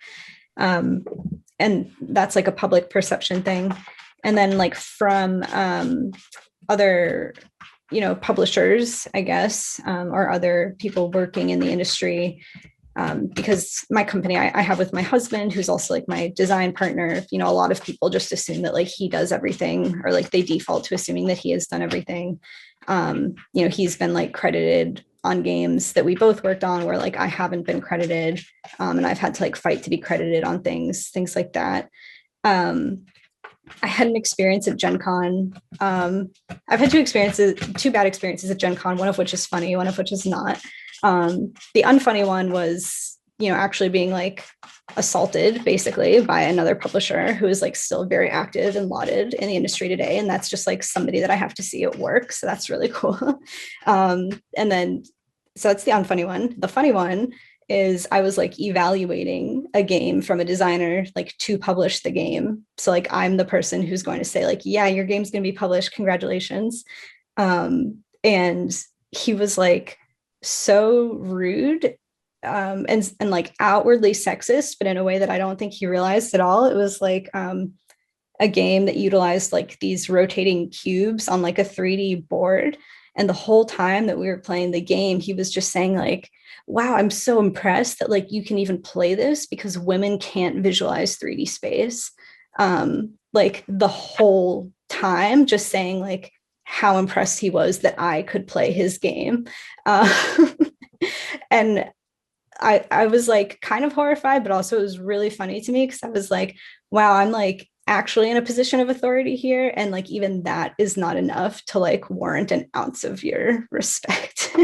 And that's like a public perception thing. And then like from other, publishers, I guess, or other people working in the industry, because my company I have with my husband, who's also like my design partner, you know, a lot of people just assume that like he does everything, or like they default to assuming that he has done everything. You know, he's been like credited on games that we both worked on where like I haven't been credited, and I've had to like fight to be credited on things like that. I had an experience at Gen Con. I've had two bad experiences at Gen Con, one of which is funny, one of which is not. The unfunny one was, you know, actually being like assaulted basically by another publisher who is like still very active and lauded in the industry today. And that's just like somebody that I have to see at work. So that's really cool. And then, so that's the unfunny one. The funny one is I was like evaluating a game from a designer like to publish the game. So like I'm the person who's going to say like, yeah, your game's going to be published. Congratulations. And he was like so rude and like outwardly sexist, but in a way that I don't think he realized at all. It was like a game that utilized like these rotating cubes on like a 3D board. And the whole time that we were playing the game, he was just saying like, wow, I'm so impressed that like you can even play this because women can't visualize 3D space. Like the whole time just saying like how impressed he was that I could play his game. And I was like kind of horrified, but also it was really funny to me because I was like, wow, I'm like actually in a position of authority here. And like, even that is not enough to like warrant an ounce of your respect.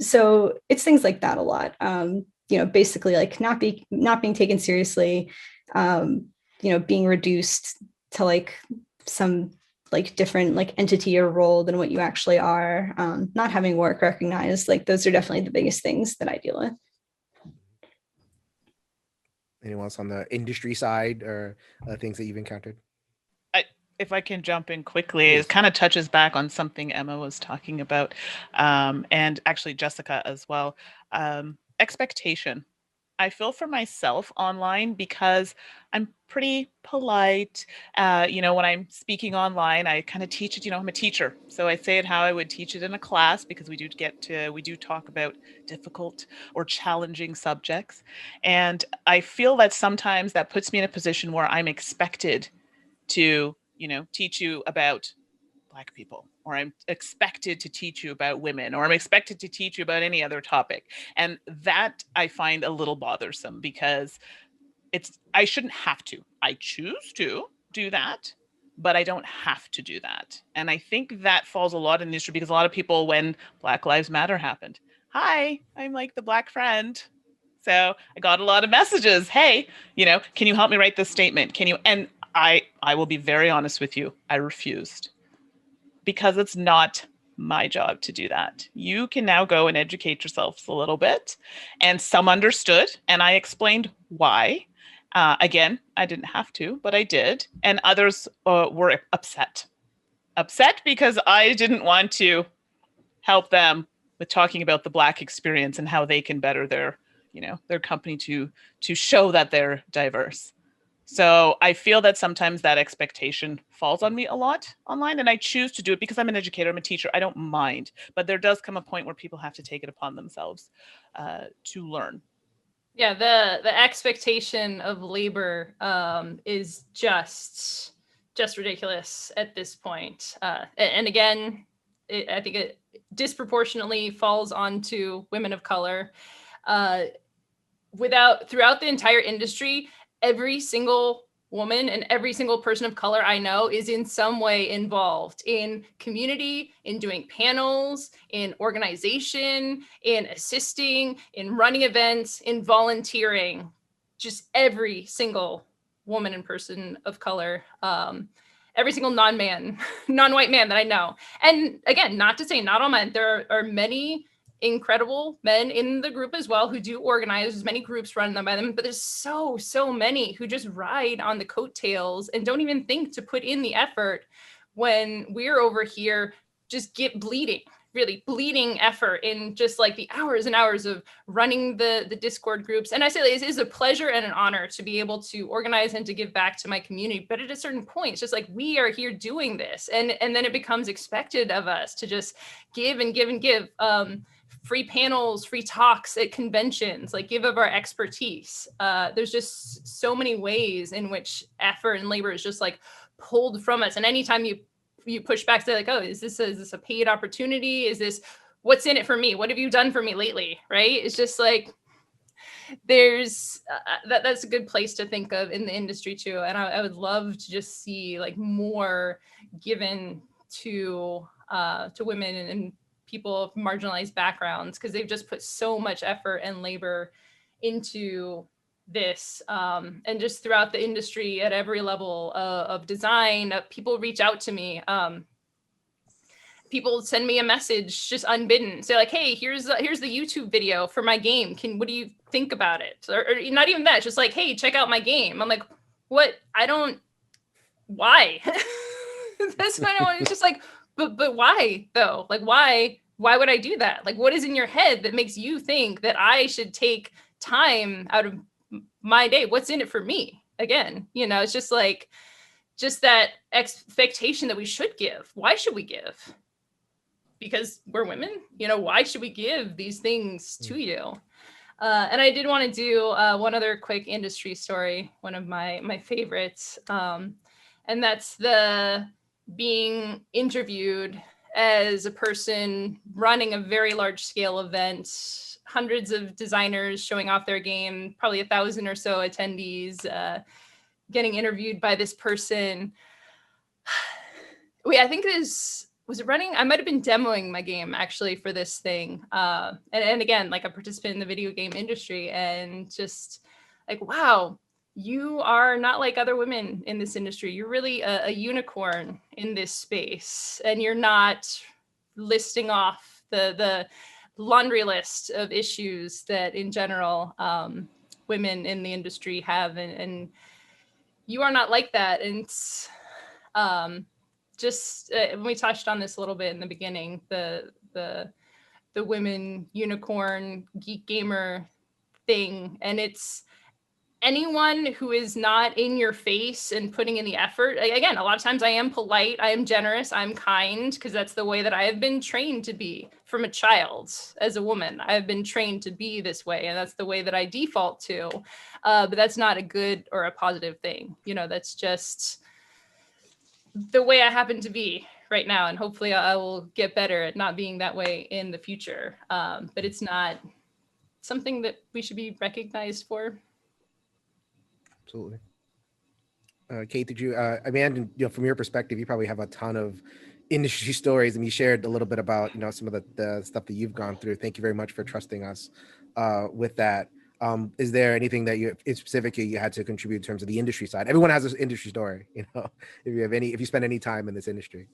So it's things like that a lot. You know, basically like not being taken seriously, you know, being reduced to like some like different like entity or role than what you actually are, not having work recognized. Like those are definitely the biggest things that I deal with. Anyone else on the industry side or things that you've encountered? If I can jump in quickly, it kind of touches back on something Emma was talking about, and actually Jessica as well. Expectation. I feel for myself online because I'm pretty polite. You know, when I'm speaking online, I kind of teach it, you know, I'm a teacher. So I say it how I would teach it in a class because we do talk about difficult or challenging subjects. And I feel that sometimes that puts me in a position where I'm expected to, you know, teach you about Black people, or I'm expected to teach you about women, or I'm expected to teach you about any other topic. And that I find a little bothersome because I shouldn't have to. I choose to do that, but I don't have to do that. And I think that falls a lot in the industry because a lot of people, when Black Lives Matter happened, hi, I'm like the Black friend. So I got a lot of messages. Hey, you know, can you help me write this statement? Can you? And I will be very honest with you. I refused because it's not my job to do that. You can now go and educate yourselves a little bit. And some understood, and I explained why. Again, I didn't have to, but I did. And others were upset because I didn't want to help them with talking about the Black experience and how they can better their, you know, their company to show that they're diverse. So I feel that sometimes that expectation falls on me a lot online, and I choose to do it because I'm an educator, I'm a teacher, I don't mind. But there does come a point where people have to take it upon themselves to learn. Yeah, the expectation of labor is just ridiculous at this point. And again, I think it disproportionately falls onto women of color. Throughout the entire industry, every single woman and every single person of color I know is in some way involved in community, in doing panels, in organization, in assisting, in running events, in volunteering. Just every single woman and person of color, every single non-white man that I know. And again, not to say not all men, there are many incredible men in the group as well who do organize. There's many groups run by them, but there's so many who just ride on the coattails and don't even think to put in the effort when we're over here just really bleeding effort in just like the hours and hours of running the Discord groups. And I say it is a pleasure and an honor to be able to organize and to give back to my community. But at a certain point, it's just like, we are here doing this. And then it becomes expected of us to just give and give and give. free panels, free talks at conventions, like give of our expertise. There's just so many ways in which effort and labor is just like pulled from us. And anytime you push back, say like, oh, is this a paid opportunity? Is this, what's in it for me? What have you done for me lately? Right? It's just like, there's that's a good place to think of in the industry too. And I would love to just see like more given to women and people of marginalized backgrounds, because they've just put so much effort and labor into this, and just throughout the industry at every level of design. People reach out to me. People send me a message just unbidden, say like, hey, here's the YouTube video for my game. What do you think about it? Or not even that, just like, hey, check out my game. I'm like, what? Why? That's my own. It's just like, but why though? Like, why would I do that? Like, what is in your head that makes you think that I should take time out of my day? What's in it for me? Again, it's just like, just that expectation that we should give. Why should we give? Because we're women, why should we give these things to you? And I did want to do one other quick industry story, one of my favorites. And that's the being interviewed as a person running a very large scale event, hundreds of designers showing off their game, probably 1,000 or so attendees, getting interviewed by this person. I think was it running? I might have been demoing my game actually for this thing. And again, like a participant in the video game industry, and just like, wow, you are not like other women in this industry. You're really a unicorn in this space, and you're not listing off the laundry list of issues that in general women in the industry have, and you are not like that. And just we touched on this a little bit in the beginning, the women unicorn geek gamer thing, and it's anyone who is not in your face and putting in the effort. Again, a lot of times I am polite, I am generous, I'm kind, because that's the way that I have been trained to be from a child. As a woman, I have been trained to be this way, and that's the way that I default to. But that's not a good or a positive thing. That's just the way I happen to be right now, and hopefully I will get better at not being that way in the future. But it's not something that we should be recognized for. Absolutely. Kate, did you, from your perspective, you probably have a ton of industry stories, and you shared a little bit about, some of the stuff that you've gone through. Thank you very much for trusting us with that. Is there anything that specifically you had to contribute in terms of the industry side? Everyone has this industry story, if you spend any time in this industry.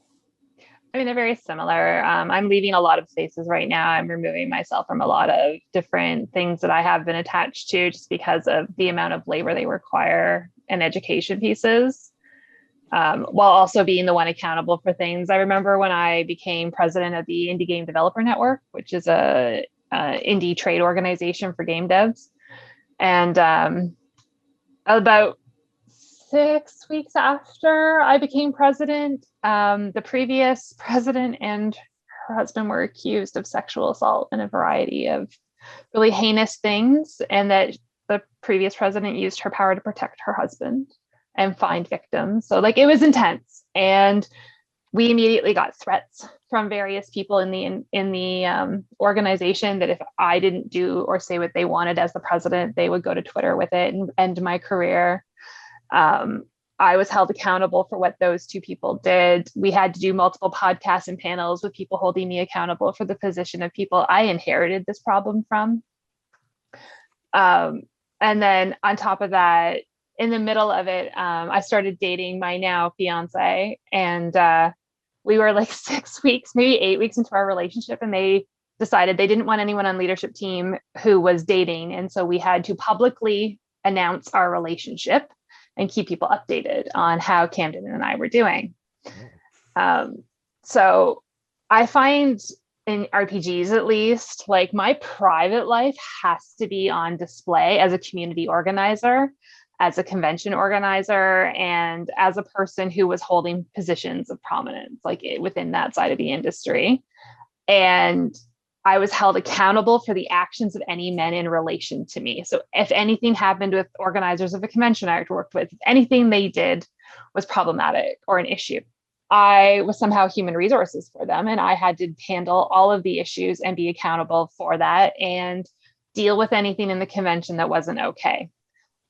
I mean, they're very similar. I'm leaving a lot of spaces right now. I'm removing myself from a lot of different things that I have been attached to, just because of the amount of labor they require and education pieces, while also being the one accountable for things. I remember when I became president of the Indie Game Developer Network, which is a indie trade organization for game devs. And about 6 weeks after I became president, the previous president and her husband were accused of sexual assault and a variety of really heinous things, and that the previous president used her power to protect her husband and find victims. So like, it was intense, and we immediately got threats from various people in the organization that if I didn't do or say what they wanted as the president, they would go to Twitter with it and end my career. I was held accountable for what those two people did. We had to do multiple podcasts and panels with people holding me accountable for the position of people I inherited this problem from. And then on top of that, in the middle of it, I started dating my now fiance, and we were like 6 weeks, maybe 8 weeks into our relationship, and they decided they didn't want anyone on leadership team who was dating. And so we had to publicly announce our relationship and keep people updated on how Camden and I were doing. So I find in RPGs, at least, like my private life has to be on display as a community organizer, as a convention organizer, and as a person who was holding positions of prominence, like within that side of the industry. And I was held accountable for the actions of any men in relation to me. So if anything happened with organizers of a convention I worked with, if anything they did was problematic or an issue, I was somehow human resources for them. And I had to handle all of the issues and be accountable for that and deal with anything in the convention that wasn't okay.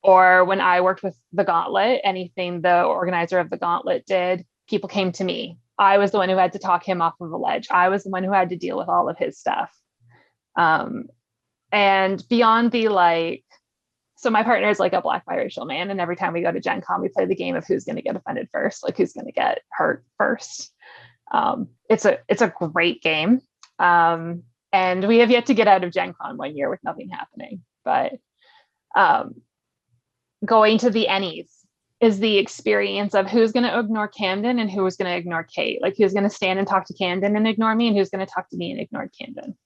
Or when I worked with the Gauntlet, anything the organizer of the Gauntlet did, people came to me. I was the one who had to talk him off of a ledge. I was the one who had to deal with all of his stuff. And beyond the like, so my partner is like a Black biracial man, and every time we go to Gen Con, we play the game of who's going to get offended first, like who's going to get hurt first. It's a great game, and we have yet to get out of Gen Con 1 year with nothing happening. But going to the Ennies is the experience of who's going to ignore Camden and who's going to ignore Kate. Like who's going to stand and talk to Camden and ignore me, and who's going to talk to me and ignore Camden.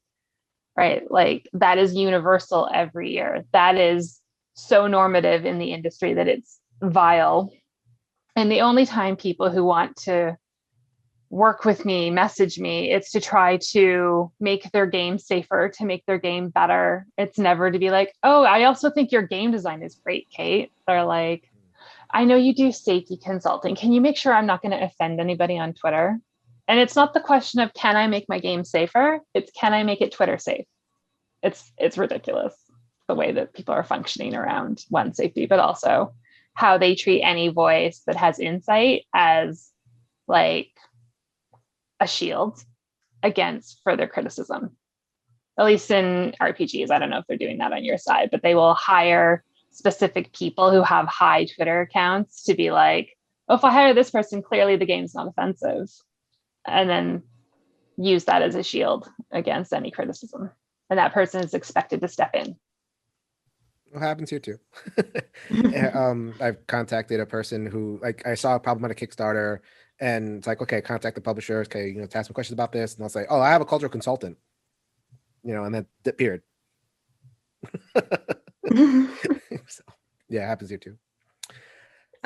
Right? Like that is universal every year. That is so normative in the industry that it's vile. And the only time people who want to work with me message me, it's to try to make their game safer, to make their game better. It's never to be like, oh, I also think your game design is great, Kate. They're like, I know you do safety consulting. Can you make sure I'm not going to offend anybody on Twitter? And it's not the question of, can I make my game safer? It's, can I make it Twitter safe? It's ridiculous the way that people are functioning around one, safety, but also how they treat any voice that has insight as like a shield against further criticism. At least in RPGs, I don't know if they're doing that on your side, but they will hire specific people who have high Twitter accounts to be like, oh, if I hire this person, clearly the game's not offensive. And then use that as a shield against any criticism. And that person is expected to step in. What happens here too. I've contacted a person who, like, I saw a problem on a Kickstarter, and it's like, okay, contact the publishers. Okay, to ask some questions about this, and I'll say, oh, I have a cultural consultant, and then disappeared. So, yeah, it happens here too.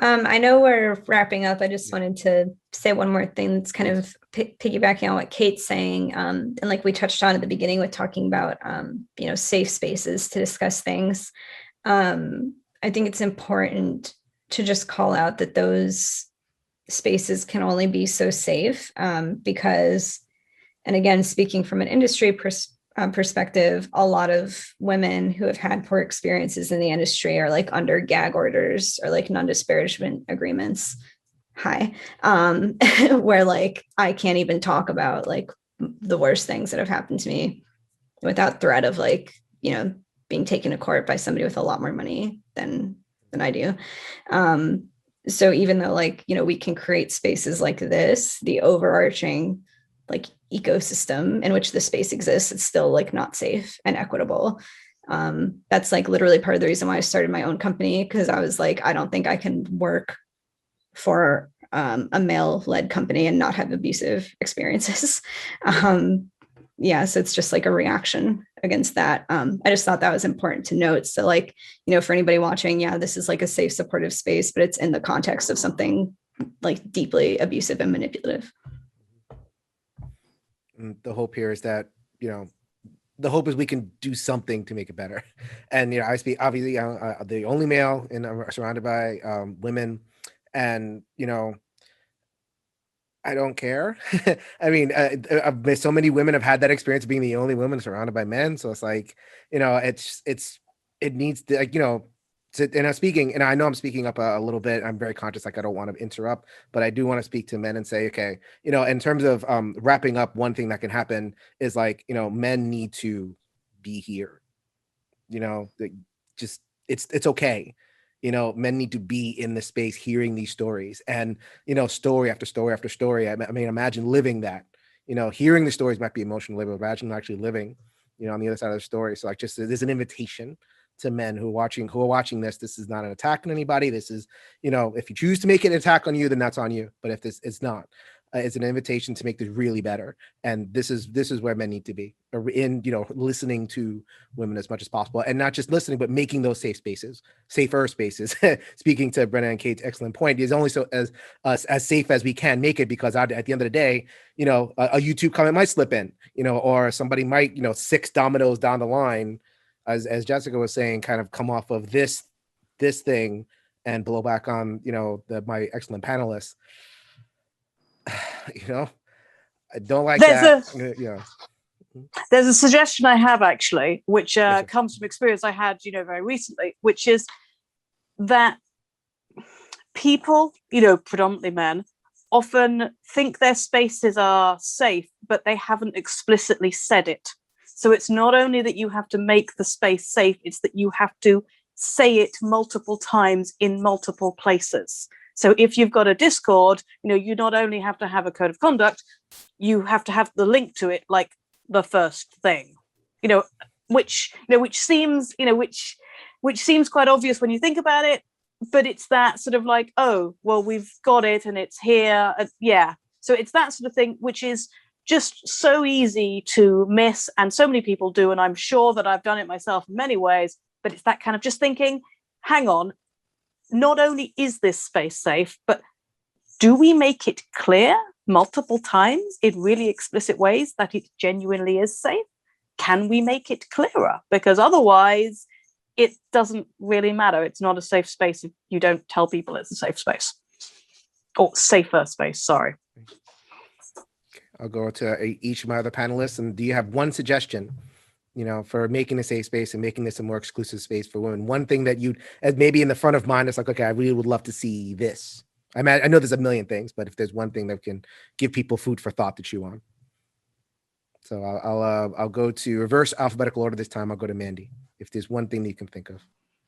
I know we're wrapping up. I just wanted to say one more thing that's kind of piggybacking on what Kate's saying. And like we touched on at the beginning with talking about, safe spaces to discuss things. I think it's important to just call out that those spaces can only be so safe because, and again, speaking from an industry perspective, a lot of women who have had poor experiences in the industry are like under gag orders or like non-disparagement agreements. Where like I can't even talk about like the worst things that have happened to me without threat of like, being taken to court by somebody with a lot more money than I do. So even though like, we can create spaces like this, the overarching like ecosystem in which the space exists, it's still like not safe and equitable. That's like literally part of the reason why I started my own company, because I was like, I don't think I can work for a male-led company and not have abusive experiences. So it's just like a reaction against that. I just thought that was important to note. So like, for anybody watching, this is like a safe, supportive space, but it's in the context of something like deeply abusive and manipulative. The hope here is that, the hope is we can do something to make it better. And, I speak, obviously, the only male, and I'm surrounded by women, and, I don't care. I mean, so many women have had that experience of being the only woman surrounded by men. So it's like, it needs to, like, and I'm speaking, and I know I'm speaking up a little bit. I'm very conscious, like I don't want to interrupt, but I do want to speak to men and say, okay, in terms of wrapping up, one thing that can happen is like, men need to be here. Just it's okay. Men need to be in the space hearing these stories, and story after story after story. I mean, imagine living that. Hearing the stories might be emotional, but imagine actually living, on the other side of the story. So like, just there's an invitation to men who are watching this. This is not an attack on anybody. This is, if you choose to make it an attack on you, then that's on you. But if it's not, It's an invitation to make this really better. And this is where men need to be, in, listening to women as much as possible, and not just listening, but making those safer spaces. Speaking to Brenna and Kate's excellent point, is only so as safe as we can make it, because at the end of the day, a YouTube comment might slip in, or somebody might, 6 dominoes down the line, as Jessica was saying, kind of come off of this thing and blow back on, my excellent panelists. I don't like that. There's a suggestion I have, actually, which comes from experience I had, very recently, which is that people, predominantly men, often think their spaces are safe, but they haven't explicitly said it. So it's not only that you have to make the space safe, it's that you have to say it multiple times in multiple places. So if you've got a Discord, you not only have to have a code of conduct, you have to have the link to it, like the first thing, which seems quite obvious when you think about it, but it's that sort of like, oh, well, we've got it and it's here. Yeah. So it's that sort of thing, which is just so easy to miss. And so many people do. And I'm sure that I've done it myself in many ways, but it's that kind of just thinking, hang on, not only is this space safe, but do we make it clear multiple times in really explicit ways that it genuinely is safe? Can we make it clearer? Because otherwise, it doesn't really matter. It's not a safe space if you don't tell people it's a safe space. Or safer space, sorry. I'll go to each of my other panelists. And do you have one suggestion, for making a safe space and making this a more exclusive space for women? One thing that you'd, as maybe in the front of mind, it's like, okay, I really would love to see this. I know there's a million things, but if there's one thing that can give people food for thought to chew on. So I'll go to reverse alphabetical order this time. I'll go to Mandi, if there's one thing that you can think of.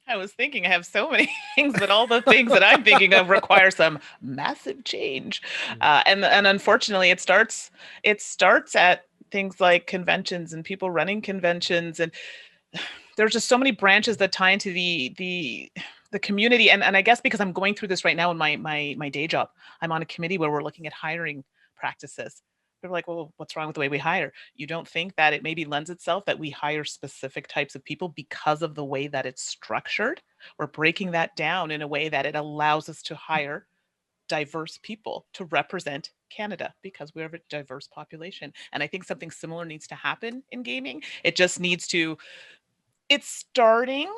I was thinking I have so many things, but all the things that I'm thinking of require some massive change. And unfortunately, it starts at things like conventions and people running conventions. And there's just so many branches that tie into the community. And I guess because I'm going through this right now in my day job, I'm on a committee where we're looking at hiring practices. They're like, well, what's wrong with the way we hire? You don't think that it maybe lends itself that we hire specific types of people because of the way that it's structured? We're breaking that down in a way that it allows us to hire diverse people to represent Canada, because we have a diverse population. And I think something similar needs to happen in gaming. It just needs to, it's starting.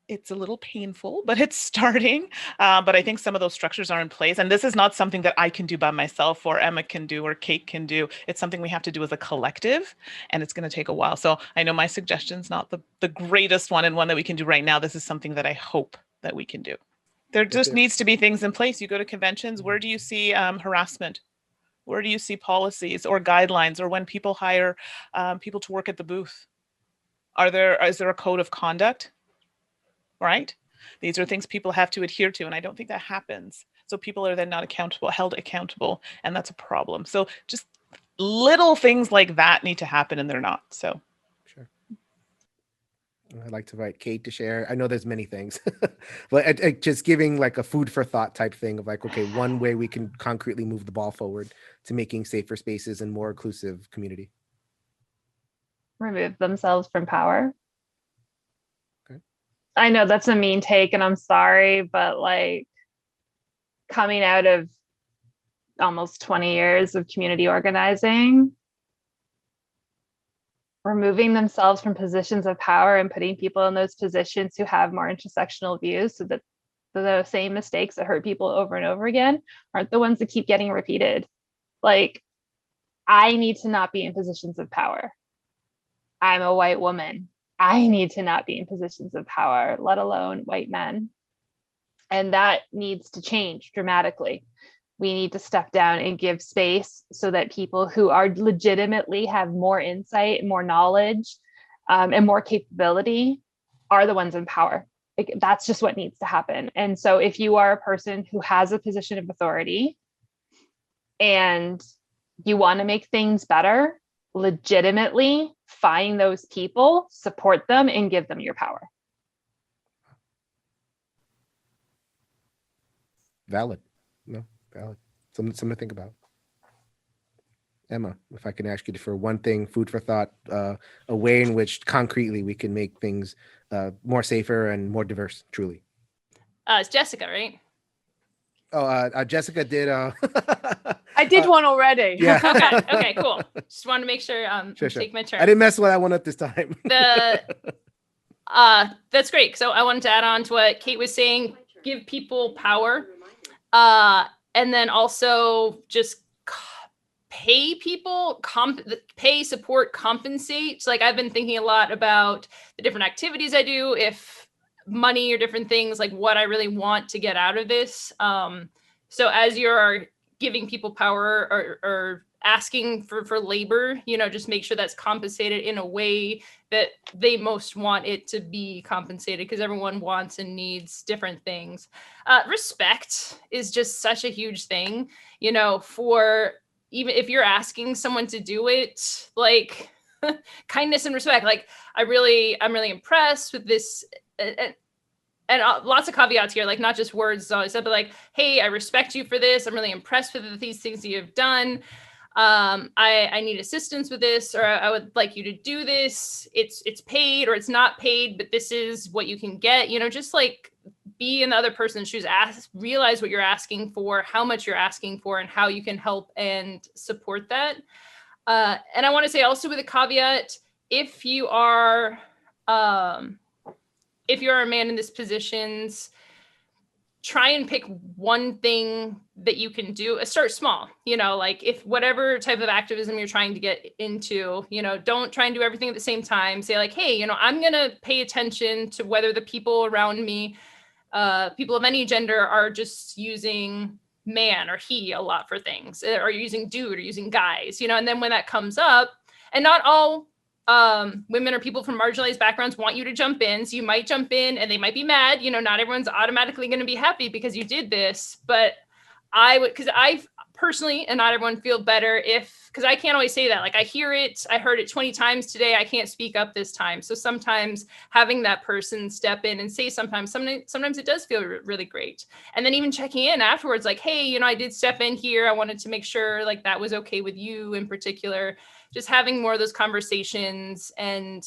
It's a little painful, but it's starting. But I think some of those structures are in place. And this is not something that I can do by myself, or Emma can do, or Kate can do. It's something we have to do as a collective, and it's going to take a while. So I know my suggestion's not the greatest one, and one that we can do right now. This is something that I hope that we can do. There just needs to be things in place. You go to conventions, where do you see harassment? Where do you see policies or guidelines, or when people hire people to work at the booth? Is there a code of conduct? Right? These are things people have to adhere to, and I don't think that happens. So people are then not held accountable, and that's a problem. So just little things like that need to happen, and they're not. So sure. I'd like to invite Kate to share. I know there's many things, but just giving like a food for thought type thing of like, okay, one way we can concretely move the ball forward to making safer spaces and more inclusive community. Remove themselves from power. Okay. I know that's a mean take, and I'm sorry, but like, coming out of almost 20 years of community organizing, removing themselves from positions of power and putting people in those positions who have more intersectional views, so that the same mistakes that hurt people over and over again aren't the ones that keep getting repeated. Like, I need to not be in positions of power. I'm a white woman. I need to not be in positions of power, let alone white men. And that needs to change dramatically. We need to step down and give space so that people who are legitimately have more insight, more knowledge, and more capability are the ones in power. That's just what needs to happen. And so if you are a person who has a position of authority and you want to make things better, legitimately find those people, support them, and give them your power. Valid. No, valid. Something to think about. Emma, if I can ask you for one thing, food for thought, a way in which concretely we can make things more safer and more diverse, truly. It's Jessica, right? Oh, Jessica did. I did one already. Yeah. Okay, cool. Just wanted to make sure. Sure. Take my turn. I didn't mess with that one up this time. That's great. So I wanted to add on to what Kate was saying. Give people power, and then also just pay people, pay, support, compensate. So like I've been thinking a lot about the different activities I do, if money or different things, like what I really want to get out of this. So as you're giving people power or asking for labor, just make sure that's compensated in a way that they most want it to be compensated, because everyone wants and needs different things. Respect is just such a huge thing, for even if you're asking someone to do it, like kindness and respect. Like I'm really impressed with this. And lots of caveats here, like not just words, but like, hey, I respect you for this. I'm really impressed with these things you have done. I need assistance with this, or I would like you to do this. It's paid or it's not paid, but this is what you can get, just like be in the other person's shoes, realize what you're asking for, how much you're asking for, and how you can help and support that. And I want to say also with a caveat, if you are a man in this positions, try and pick one thing that you can do. Start small, like if whatever type of activism you're trying to get into, don't try and do everything at the same time. Say like, hey, I'm going to pay attention to whether the people around me, people of any gender, are just using man or he a lot for things, or using dude or using guys, and then when that comes up, and not all women or people from marginalized backgrounds want you to jump in. So you might jump in and they might be mad. Not everyone's automatically going to be happy because you did this. But I would, because I personally, and not everyone, feel better because I can't always say that. Like I heard it 20 times today. I can't speak up this time. So sometimes having that person step in and say sometimes it does feel really great. And then even checking in afterwards, like, hey, I did step in here. I wanted to make sure like that was okay with you in particular. Just having more of those conversations and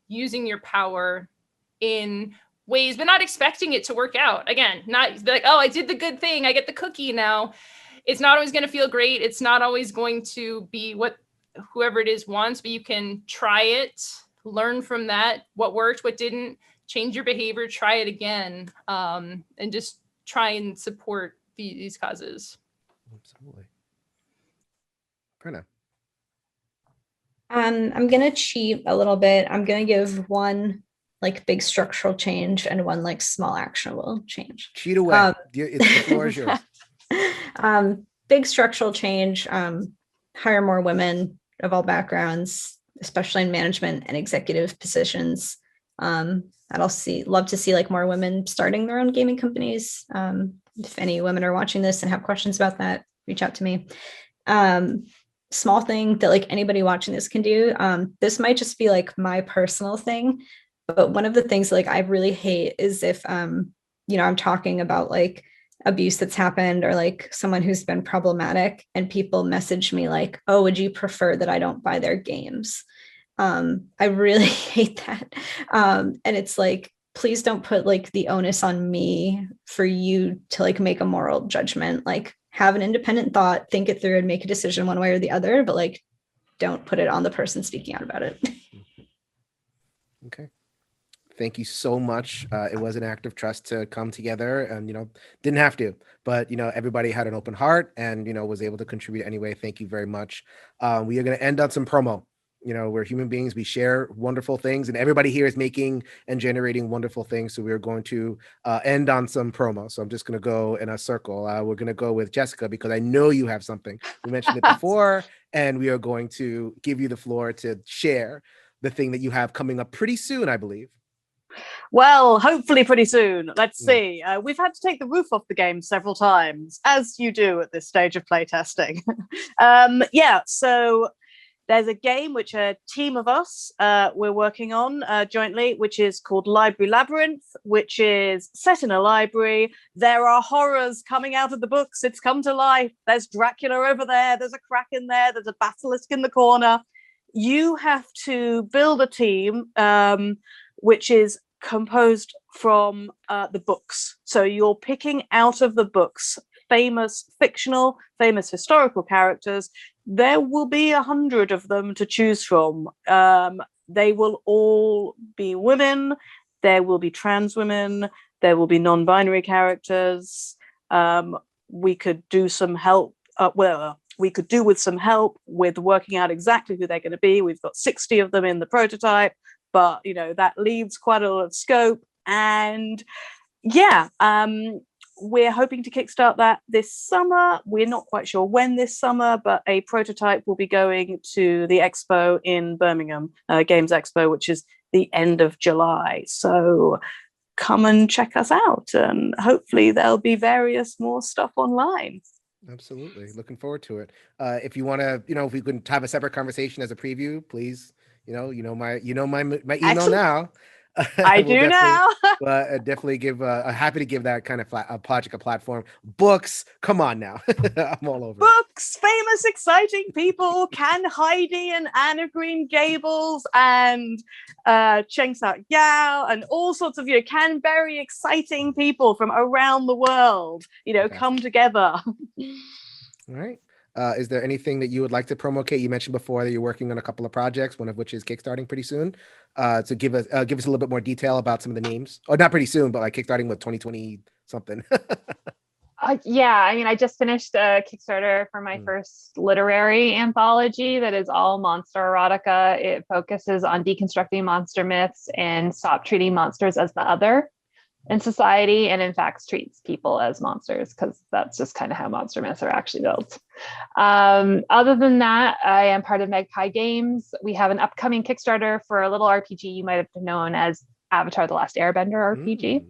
using your power in ways, but not expecting it to work out. Again, not like, oh, I did the good thing, I get the cookie now. It's not always going to feel great. It's not always going to be what whoever it is wants, but you can try it, learn from that, what worked, what didn't, change your behavior, try it again, and just try and support these causes. Absolutely. Brenna. I'm going to cheat a little bit. I'm going to give one like big structural change and one like small actionable change. Cheat away. The floor is yours. Big structural change, hire more women of all backgrounds, especially in management and executive positions. I'd also love to see like more women starting their own gaming companies. If any women are watching this and have questions about that, reach out to me. Small thing that like anybody watching this can do. This might just be like my personal thing, but one of the things like I really hate is if, I'm talking about like abuse that's happened or like someone who's been problematic and people message me like, oh, would you prefer that I don't buy their games? I really hate that. And it's like, please don't put like the onus on me for you to like make a moral judgment. Like have an independent thought, think it through and make a decision one way or the other, but like, don't put it on the person speaking out about it. Okay. Thank you so much. It was an act of trust to come together and, didn't have to, but, everybody had an open heart and, was able to contribute anyway. Thank you very much. We are going to end on some promo. We're human beings. We share wonderful things and everybody here is making and generating wonderful things. So we're going to end on some promo. So I'm just going to go in a circle. We're going to go with Jessica because I know you have something. We mentioned it before and we are going to give you the floor to share the thing that you have coming up pretty soon, I believe. Well, hopefully pretty soon. Let's see. We've had to take the roof off the game several times, as you do at this stage of playtesting. So There's a game which a team of us we're working on jointly, which is called Library Labyrinth, which is set in a library. There are horrors coming out of the books. It's come to life. There's Dracula over there. There's a kraken there. There's a basilisk in the corner. You have to build a team which is composed from the books. So you're picking out of the books famous historical characters. There will be 100 of them to choose from. They will all be women. There will be trans women. There will be non-binary characters. We could do some help. We could do with some help with working out exactly who they're going to be. We've got 60 of them in the prototype, but that leaves quite a lot of scope. And we're hoping to kickstart that this summer. We're not quite sure when this summer, but a prototype will be going to the expo in Birmingham, Games Expo, which is the end of July. So come and check us out, and hopefully there'll be various more stuff online. Absolutely. Looking forward to it. If you want to, if we can have a separate conversation as a preview, please, my email Excellent. now. I do now. Definitely happy to give that kind of a project a platform. Books, come on now. I'm all over. Books, famous, exciting people, Can Heidi and Anna Green Gables and Cheng Sak Yao and all sorts of Can very exciting people from around the world, come together. All right. Is there anything that you would like to promote, Kate? You mentioned before that you're working on a couple of projects, one of which is kickstarting pretty soon. So give us a little bit more detail about some of the names. Or not pretty soon, but like kickstarting with 2020 something. I just finished a Kickstarter for my first literary anthology that is all monster erotica. It focuses on deconstructing monster myths and stop treating monsters as the other in society, and in fact treats people as monsters, because that's just kind of how monster myths are actually built. Other than that, I am part of Magpie Games. We have an upcoming Kickstarter for a little RPG you might have known as Avatar: The Last Airbender RPG.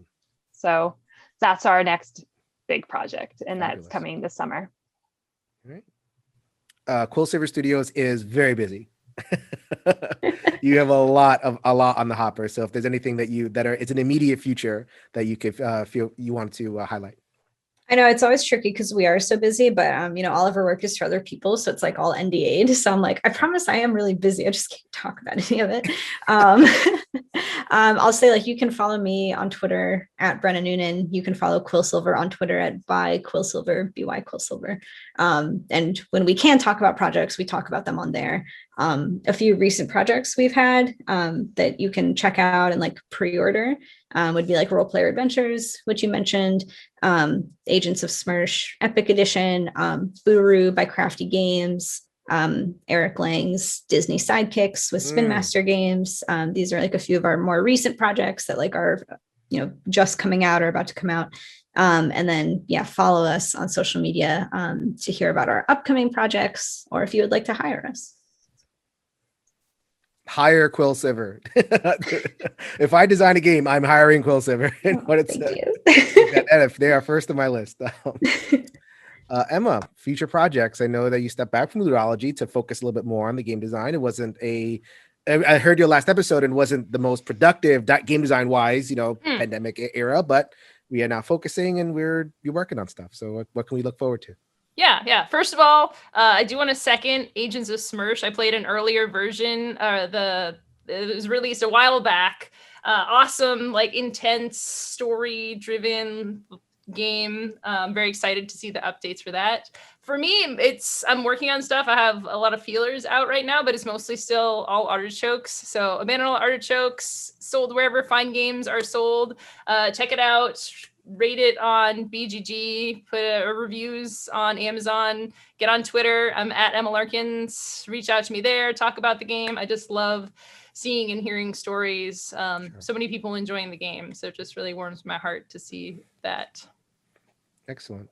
So that's our next big project, and that's coming this summer. All right. Quill Silver Studios is very busy. You have a lot on the hopper. So if there's anything it's an immediate future that you could feel you want to highlight. I know it's always tricky because we are so busy, but all of our work is for other people, so it's like all NDA'd. So I'm like, I promise I am really busy. I just can't talk about any of it. I'll say, like, you can follow me on Twitter at Brenna Noonan. You can follow Quill Silver on Twitter at by Quill Silver, BY Quill Silver. And when we can talk about projects, we talk about them on there. A few recent projects we've had that you can check out and like pre-order would be like Role Player Adventures, which you mentioned, Agents of Smersh Epic Edition, Buru by Crafty Games, Eric Lang's Disney Sidekicks with Spin Master Games. These are like a few of our more recent projects that like are just coming out or about to come out. And then follow us on social media to hear about our upcoming projects, or if you would like to hire us. Hire Quill Silver. If I design a game, I'm hiring Quill Silver. And if they are first on my list. Emma, future projects. I know that you stepped back from ludology to focus a little bit more on the game design. It wasn't I heard your last episode and wasn't the most productive game design wise, pandemic era, but we are now focusing and you're working on stuff. So what can we look forward to? Yeah. First of all, I do want to second Agents of Smersh. I played an earlier version. It was released a while back. Awesome, like intense, story-driven game. I'm very excited to see the updates for that. For me, I'm working on stuff. I have a lot of feelers out right now, but it's mostly still all artichokes. So Abandoned Artichokes, sold wherever fine games are sold. Check it out. Rate it on BGG, put reviews on Amazon, get on Twitter. I'm at Emma Larkins. Reach out to me there, talk about the game. I just love seeing and hearing stories. So many people enjoying the game. So it just really warms my heart to see that. Excellent.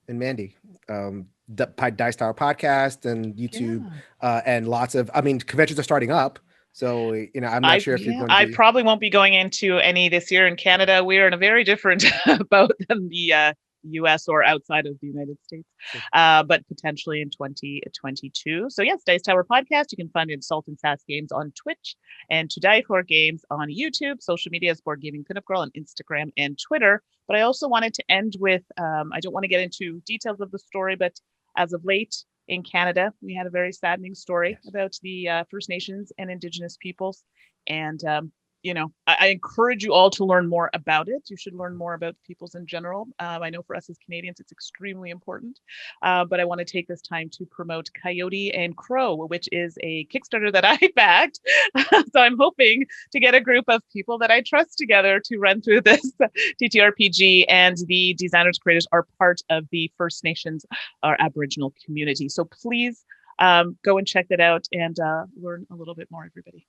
And Mandi, Dice Tower podcast and YouTube, and lots of, conventions are starting up. So, I'm not sure if you're going to I probably won't be going into any this year in Canada. We're in a very different boat than the US or outside of the United States, but potentially in 2022. So yes, Dice Tower Podcast. You can find it Salt and Sass Games on Twitch and To Die For Games on YouTube. Social media is Board Gaming Pinup Girl on Instagram and Twitter. But I also wanted to end with, I don't want to get into details of the story, but as of late in Canada, we had a very saddening story about the First Nations and Indigenous peoples. And I encourage you all to learn more about it. You should learn more about peoples in general. I know for us as Canadians, it's extremely important. But I want to take this time to promote Coyote and Crow, which is a Kickstarter that I backed. So I'm hoping to get a group of people that I trust together to run through this TTRPG. And the designers, creators are part of the First Nations or Aboriginal community. So please go and check that out and learn a little bit more, everybody.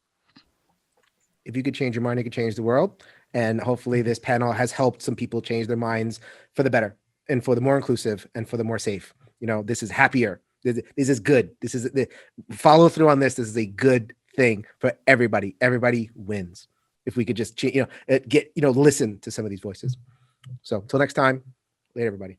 If you could change your mind, you could change the world. And hopefully this panel has helped some people change their minds for the better and for the more inclusive and for the more safe. This is happier. This is good. This is the follow through on this. This is a good thing for everybody. Everybody wins. If we could just, listen to some of these voices. So until next time, later, everybody.